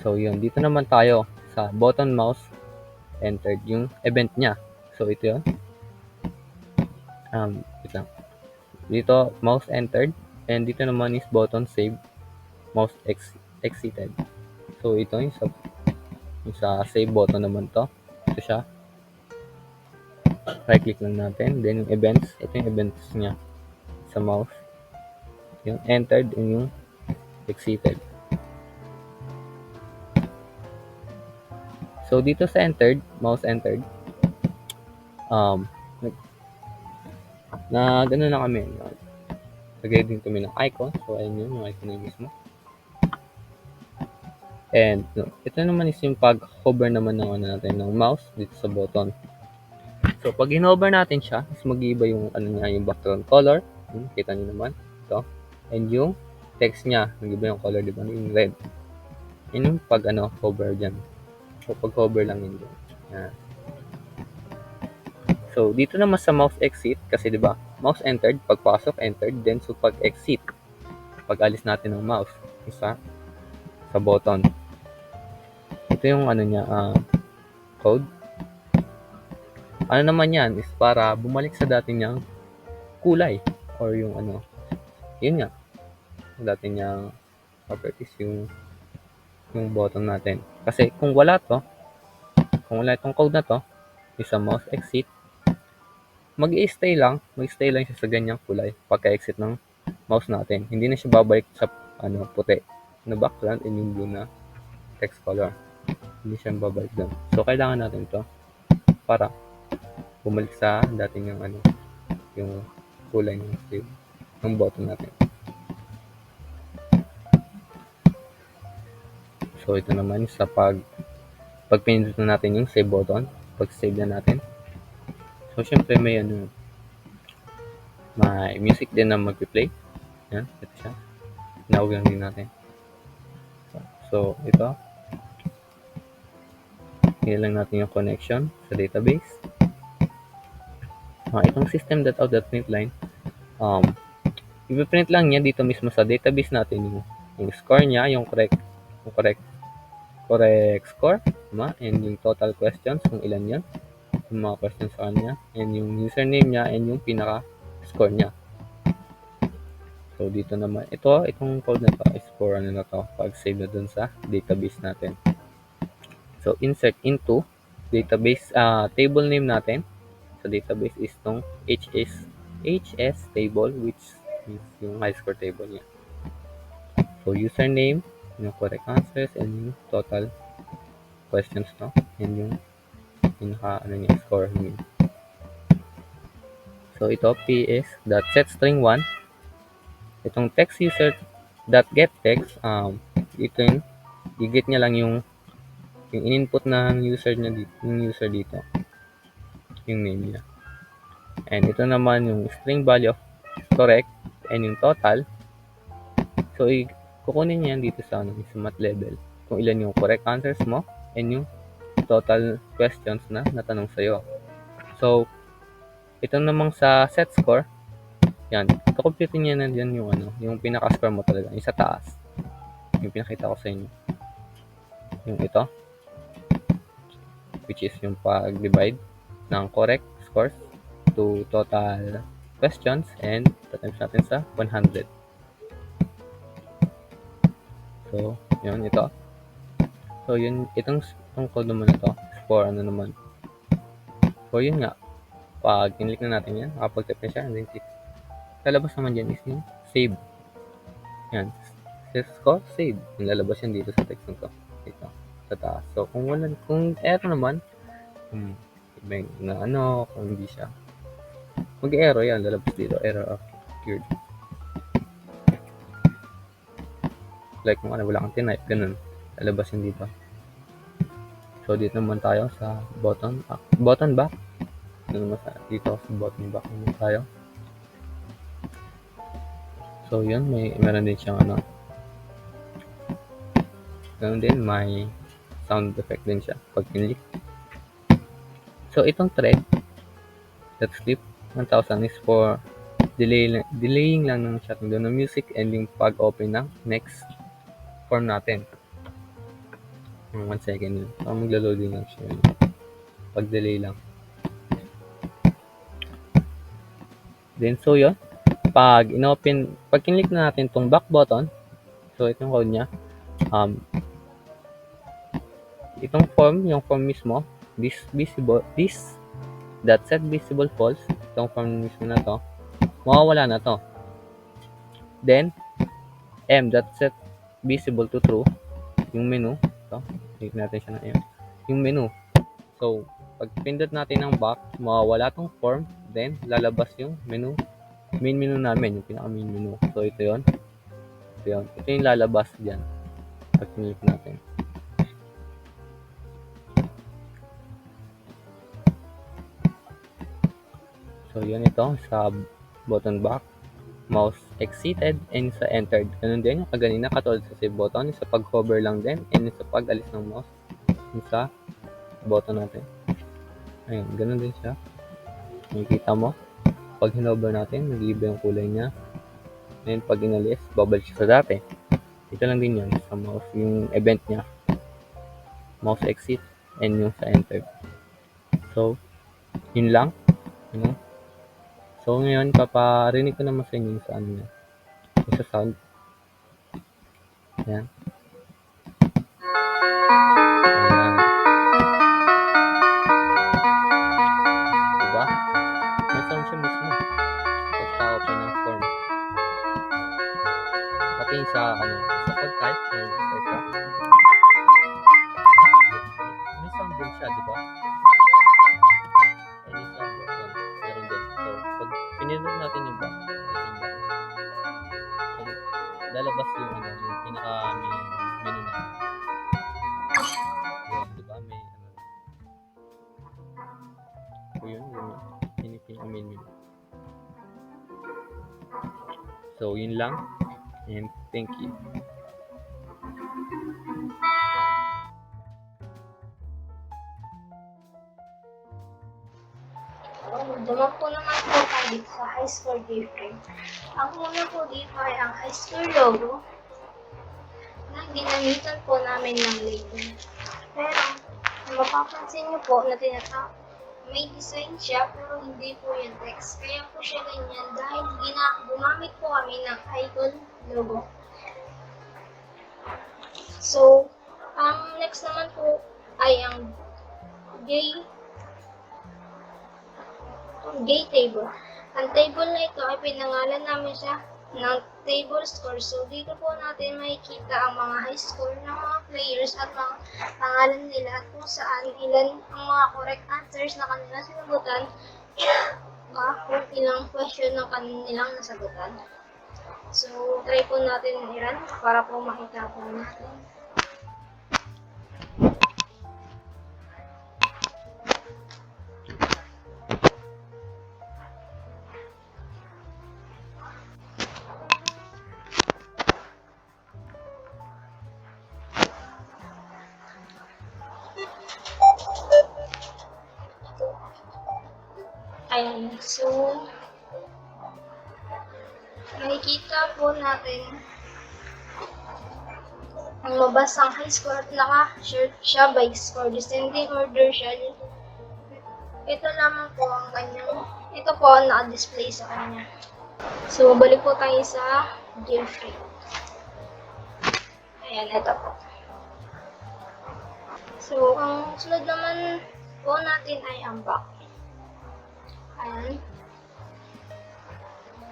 So, yun. Dito naman tayo sa button mouse entered yung event niya. So, ito yun. Wait lang. Dito, mouse entered. And dito naman is button save, mouse exited. So, ito yung sa save button naman to. Ito siya. Right-click lang natin. Then, yung events. Ito yung events niya sa mouse. Yung entered and yung exited. So, dito sa entered, mouse entered, gano'n na kami. Lagay din kami ng icon. So, ayun yun, yung icon na mismo. And, ito naman is yung pag-hover naman natin ng mouse dito sa button. So, pag in-hover natin siya, is mag-iiba yung, yung background color. Kita nyo naman. Ito. And yung text niya, mag-iba yung color, di ba? Yung red. Yun yung hover dyan. So, pag-hover lang yun dyan. Yan. So, dito naman sa mouse exit, kasi di ba, mouse entered, pagpasok, entered, then so pag-exit, pag-alis natin ng mouse, sa button. Ito yung code. Ano naman yan, is para bumalik sa dati niyang kulay, or yung yun nga, dati niyang properties, yung button natin. Kasi kung wala itong code na to, is sa mouse exit, mag-i-stay lang siya sa ganyang kulay pagka-exit ng mouse natin. Hindi na siya babalik sa puti na background and yung blue na text color. Hindi siya babalik doon. So, kailangan natin ito para bumalik sa dating yung kulay ng button natin. So, ito naman sa pag pinindot na natin yung save button, pag-save na natin. So, syempre may music din na mag-play. Yan, ito siya. Nawag lang din natin. So, ito. Hingin lang natin yung connection sa database. Itong system.out.println, i-print lang niya dito mismo sa database natin yung score niya, yung correct score, and yung total questions, kung ilan yan. Yung mga questions sa kanya, and yung username niya, and yung pinaka-score niya. So, dito naman, itong code na to is for pag-save na dun sa database natin. So, insert into database, table name natin sa database is itong HS table, which is yung high score table niya. So, username, yung correct answers, and yung total questions, and yung score niya. So, ito, ps.setString1. Itong text user.getText, ito yung i-get niya lang yung in-input ng user dito, yung name niya. And ito naman yung string value of correct and yung total. So, kukunin niya yan dito sa math level, kung ilan yung correct answers mo and yung total questions na natanong sa'yo. So, ito namang sa set score, yan, kakompute niya na dyan yung pinaka-score mo talaga, yung sa taas. Yung pinakita ko sa inyo. Yung ito, which is yung pag-divide ng correct scores to total questions and times natin sa 100. So, Yun, ito. So, yun, itong code naman ito, for ano naman. So, yun nga. Pag kinlik na natin yan, makapag-type na siya, and then click. Lalabas naman dyan is yung save. Yan. Says ko, save. Yung lalabas yan dito sa text na to. Dito. Sa taas. So, kung error naman, may na ano, kung hindi siya. Mag-error yan, lalabas dito. Error occurred. Like kung ano, wala kang tinype, ganun. Lalabas yan dito. So, dito naman tayo sa button back. Dito sa button back naman tayo. So, yun, meron din siyang ano. Ganun din, may sound effect din siya pag pinlik. So, itong thread, that sleep 1000 is for delaying lang ng shutting down ng music and yung pag-open ng next form natin. 1 second yun. So, maglo-loading lang siya yun. Pag-delay lang. Then, so yun. Pag kinlik na natin itong back button, so itong code niya, itong yung form mismo, this set visible false, itong form mismo na to, mawawala na to. Then, set visible to true, yung menu, ito, click natin siya na yung menu. So, pag pindot natin ng back, mawawala tong form, then lalabas yung menu, main menu namin, yung pinaka main menu. So, ito yun. Ito yung lalabas dyan. Pag pinlik natin. So, yun ito. Sa button back, mouse exited, and sa entered. Ganun din yung kaganina, katulad sa save button. Sa pag-hover lang din, and sa pag-alis ng mouse. Yung sa button natin. Ayun, ganun din siya. Makikita mo. Pag hinover natin, nag-iiba yung kulay niya. And pag inalis, babalik siya sa dati. Ito lang din yun sa mouse, yung event niya. Mouse exit, and yung sa enter. So, yun lang. So, ngayon, paparinig ko naman sa inyo sa ano niya. Sa sound. Ayan. Ayan. Diba? May sound siya mismo. Pagka-open ng form. Pati sa pag-type. May sound din siya, diba? Any sound button. Meron din. So, pag pinindot natin yung back, so, lalabas yung pinaka-menu na. Yun, diba? May so, yun pinaka-main menu. So, yun lang. And thank you. Dumaan po naman po tayo dito sa high score different. Ang una po dito ay ang high score logo na ginamitan po namin ng label. Pero, mapapansin niyo po na may design siya pero hindi po yung text. Kaya po siya ganyan dahil gumamit po kami ng icon logo. So, next naman po ay ang gay table. Ang table na ito ay pinangalan namin siya ng table score. So, dito po natin makikita ang mga high score ng mga players at mga pangalan nila at kung saan ilan ang mga correct answers na kanila sinagutan kung ilang question ng kanilang nasagutan. So, try po natin i-run para po makita po natin. Ayan, so makikita po natin ang mabasang high score at naka-short siya by score. Descending order siya. Ito lamang po ang ito po ang naka-display sa kanya. So, balik po tayo sa Jailfree. Ayan, ito po. So, ang sunod naman po natin ay ang back. Ayan.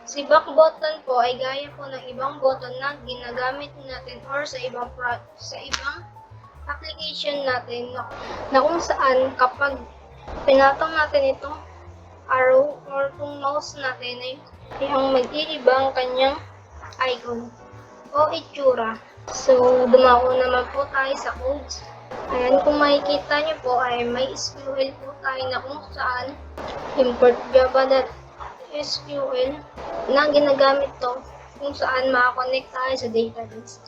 Si back button po ay gaya po ng ibang button na ginagamit natin or sa ibang application natin na kung saan kapag pinatong natin itong arrow or itong mouse natin ay ang mag-iiba ang kanyang icon o itsura. So, dumako naman po tayo sa codes. Ayan, kung makikita nyo po ay may SQL po tayo na kung saan import java.sql na ginagamit to kung saan makakonect tayo sa database.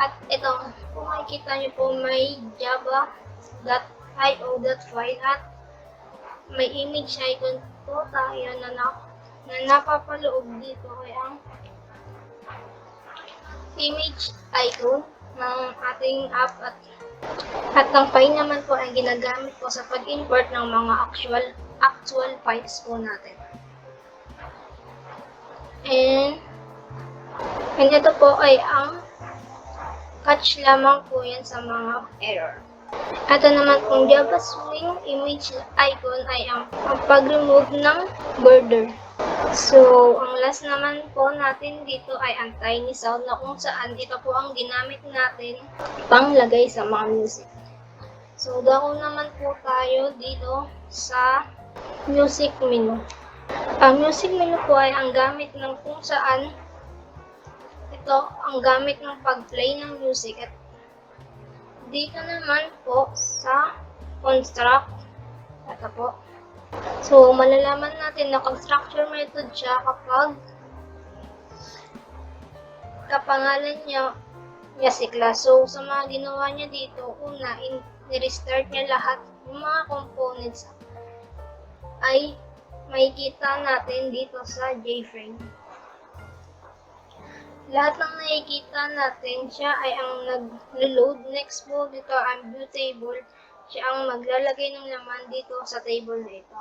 At ito, kung makikita nyo po may java.io.file at may image icon po tayo na napapaloob dito ay ang image icon ng ating app at ang file naman po ay ginagamit po sa pag-import ng mga actual files po natin. And ito po ay ang catch lamang po yan sa mga error. Ito naman pong Java Swing image icon ay ang pag-remove ng border. So, ang last naman po natin dito ay ang tiny sound na kung saan ito po ang ginamit natin panglagay sa mga music. So, dako naman po tayo dito sa music menu. Ang music menu po ay ang gamit ng kung saan ito ang gamit ng pag-play ng music. At dito naman po sa construct, ito po. So, malalaman natin na constructor method siya kapag kapangalan niya si class. So, sa mga ginawa niya dito, una, i-restart niya lahat ng mga components ay makikita natin dito sa JFrame. Lahat ng nakikita natin, siya ay ang nag-load. Next po, dito ang view table. Siya ang maglalagay ng laman dito sa table na ito.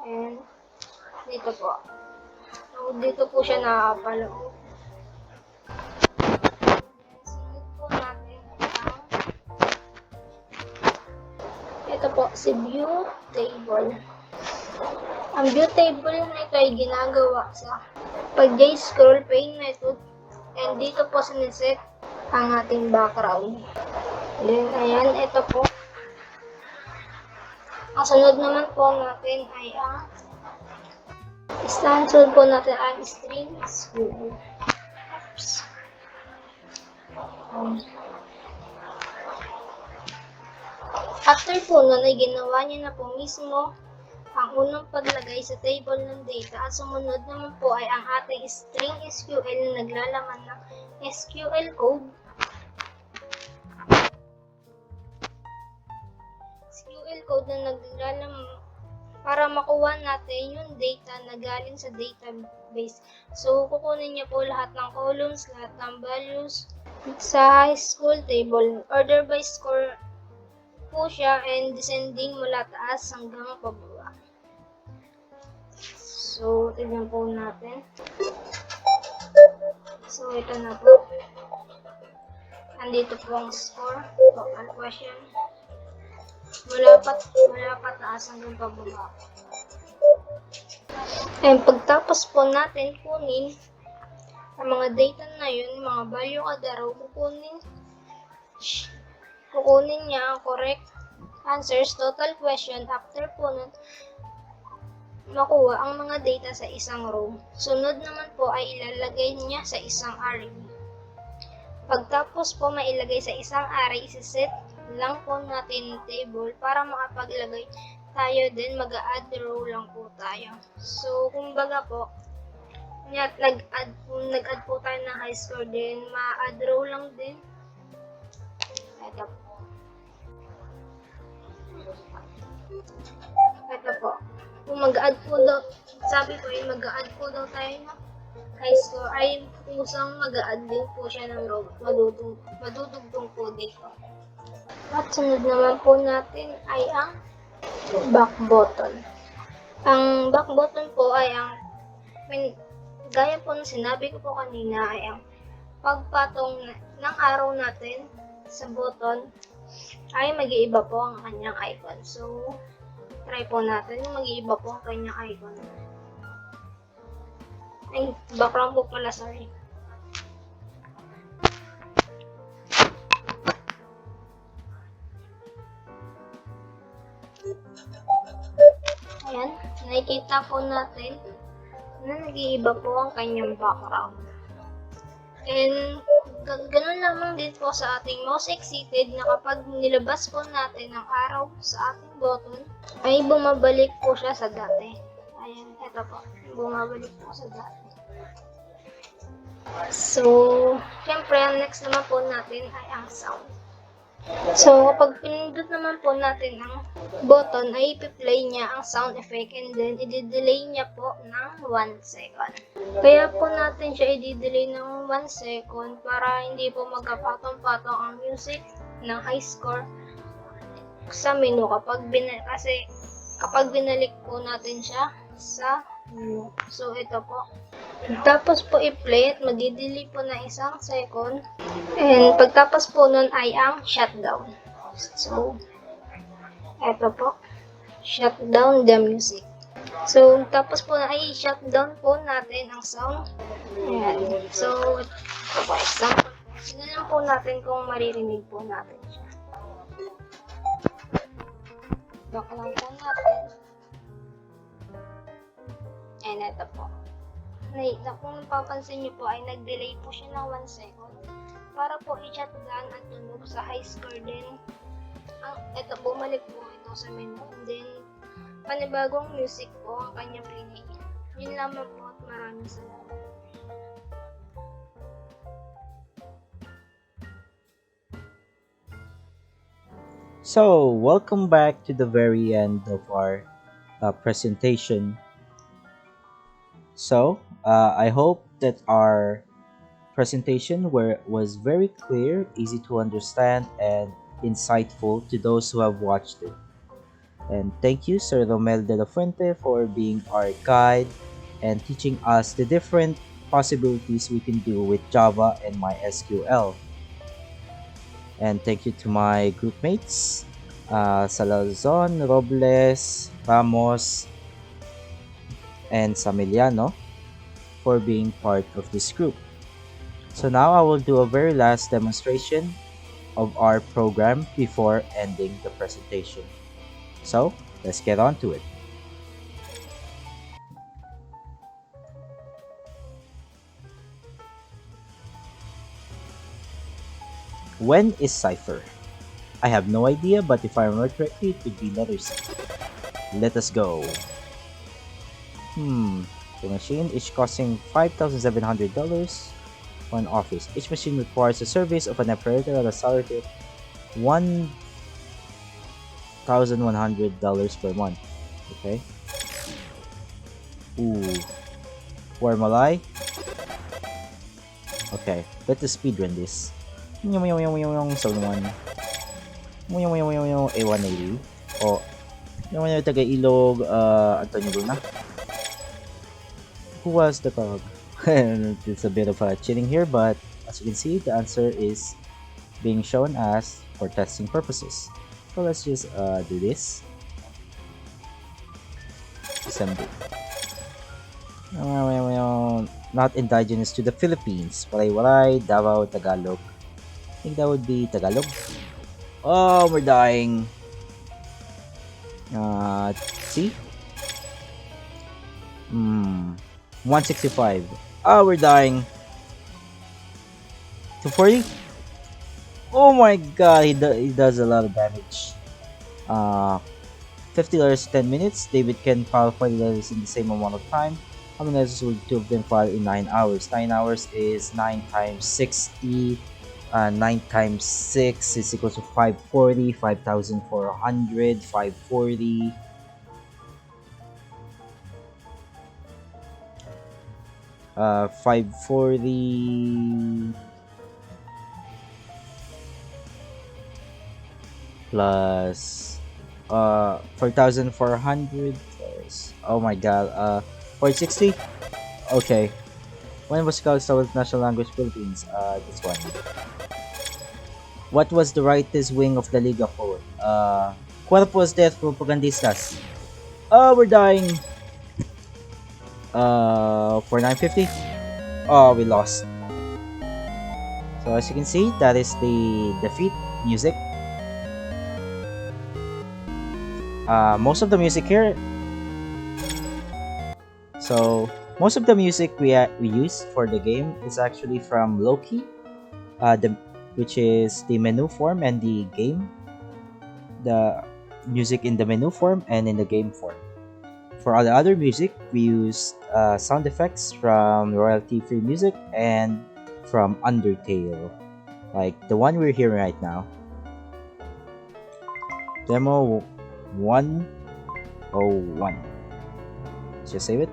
And dito po. So, dito po siya nakapaloob. Sunod po natin ito po, si view table. Ang view table na ito ay ginagawa sa pag-scroll pane method. And dito po siniset ang ating background. Then, ayan, ito po. Ang sunod naman po natin ay ang sunod po natin ang string SQL. After po nun ay ginawa niya na po mismo ang unang paglagay sa table ng data at sumunod naman po ay ang ating string SQL na naglalaman ng SQL code. SQL code na naglalaman para makuha natin yung data na galing sa database. So, kukunin niya po lahat ng columns, lahat ng values sa high school table. Order by score po siya and descending mula taas hanggang pababa. So, tignan po natin. So, ito na po. Andito po ang score. Total question. Mula pa taas hanggang pababa. And pagtapos po natin kunin ang mga data na yun, mga value kada row, kukunin niya ang correct answers, total question. After po nun, makuha ang mga data sa isang row. Sunod naman po ay ilalagay niya sa isang array. Pagtapos po mailagay sa isang array, isiset lang po natin yung table para makapaglagay tayo din, mag-add row lang po tayo. So, kumbaga po, nag-add po tayo ng high score din, ma-add row lang din. Ito po. Ito po. Kung mag-add po daw, sabi ko ay mag-add po daw tayo ng high score, ay kusang mag-add din po siya ng row. Madudugtong po dito. At sunod naman po natin ay ang back button. Ang back button po ay ang, gaya po ng sinabi ko po kanina, ay ang pagpatong ng araw natin sa button ay mag-iiba po ang kanyang icon. So, try po natin yung mag-iiba po ang kanyang icon. Ay, background po pala, sorry. Ayan, nakikita po natin na nag-iiba po ang kanyang background. And, ganun lamang din po sa ating mouse exceeded na kapag nilabas po natin ang araw sa ating button, ay bumabalik po siya sa dati. Ayan, eto po, bumabalik po sa dati. So, syempre, ang next naman po natin ay ang sound. So, kapag pinindot naman po natin ang button, ay ipi-play niya ang sound effect and then i-delay niya po ng 1 second. Kaya po natin siya i-delay ng 1 second para hindi po magkapatong-patong ang music ng high score sa menu kasi kapag binalik po natin siya sa menu. So, ito po. Tapos po i-play at madidelay po na 1 second. And pagtapos po nun ay ang shutdown. So, eto po. Shutdown the music. So, tapos po na ay shutdown po natin ang sound. Ayan. So, ito po example. Sino lang po natin kung maririnig po natin siya. Back lang po natin. And ito po. Kung napapansin niyo po ay nag-delay po siya ng 1 second para po i-shutdown at tunog sa high score din. Ito, bumalik po ito sa menu. And then, panibagong music po ang kanyang play. Yun lamang po at maraming salamat. So, welcome back to the very end of our presentation. So, I hope that our presentation was very clear, easy to understand, and insightful to those who have watched it. And thank you, Sir Romel de la Fuente, for being our guide and teaching us the different possibilities we can do with Java and MySQL. And thank you to my group mates, Salarzon, Robles, Ramos, and Samillano for being part of this group. So now I will do a very last demonstration of our program before ending the presentation. So let's get on to it. When is cipher? I have no idea, but if I remember correctly, it would be letter C. Let us go. The machine is costing $5,700 for an office. Each machine requires the service of an operator at a salary of $1,100 per month. Okay. Ooh. Formulae. Okay, let's speedrun this. Zone 1. A180. Oh. Yung taga-ilog, Antonio Luna. Who was the dog? It's a bit of a cheating here, but as you can see, the answer is being shown as for testing purposes. So let's just do this. Assembly. Not indigenous to the Philippines. Walay, Davao, Tagalog. I think that would be Tagalog. Oh, we're dying. See? 165. Oh, we're dying. 240. Oh my god, he does a lot of damage. $50 10 minutes. David can file 40 letters in the same amount of time. How many letters will two of them file in 9 hours? 9 hours is 9 times 60. 9 times 6 is equal to 540. 5,400. 540. 540 plus 4,400 plus, oh my god, 460. Okay, when was college established national language Philippines? This one. What was the rightest wing of the Liga for? Cuerpos de Propagandistas. Oh, we're dying. For 950. Oh, we lost. So as you can see, that is the defeat music. Most of the music here. So most of the music we use for the game is actually from Loki, which is the menu form and the game. The music in the menu form and in the game form. For all the other music, we use sound effects from royalty-free music and from Undertale, like the one we're hearing right now. Demo 101. Let's just save it.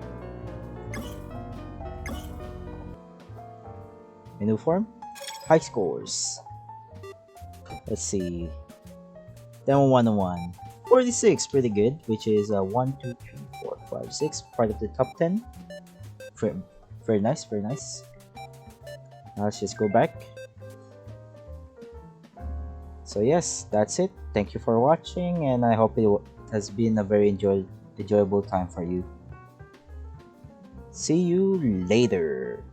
Menu form, high scores. Let's see. Demo 101. 46, pretty good, which is 1, 2, 3, 4, 5, 6, part of the top 10. Very nice, very nice. Now let's just go back. So yes, that's it. Thank you for watching, and I hope it has been a very enjoyable time for you. See you later.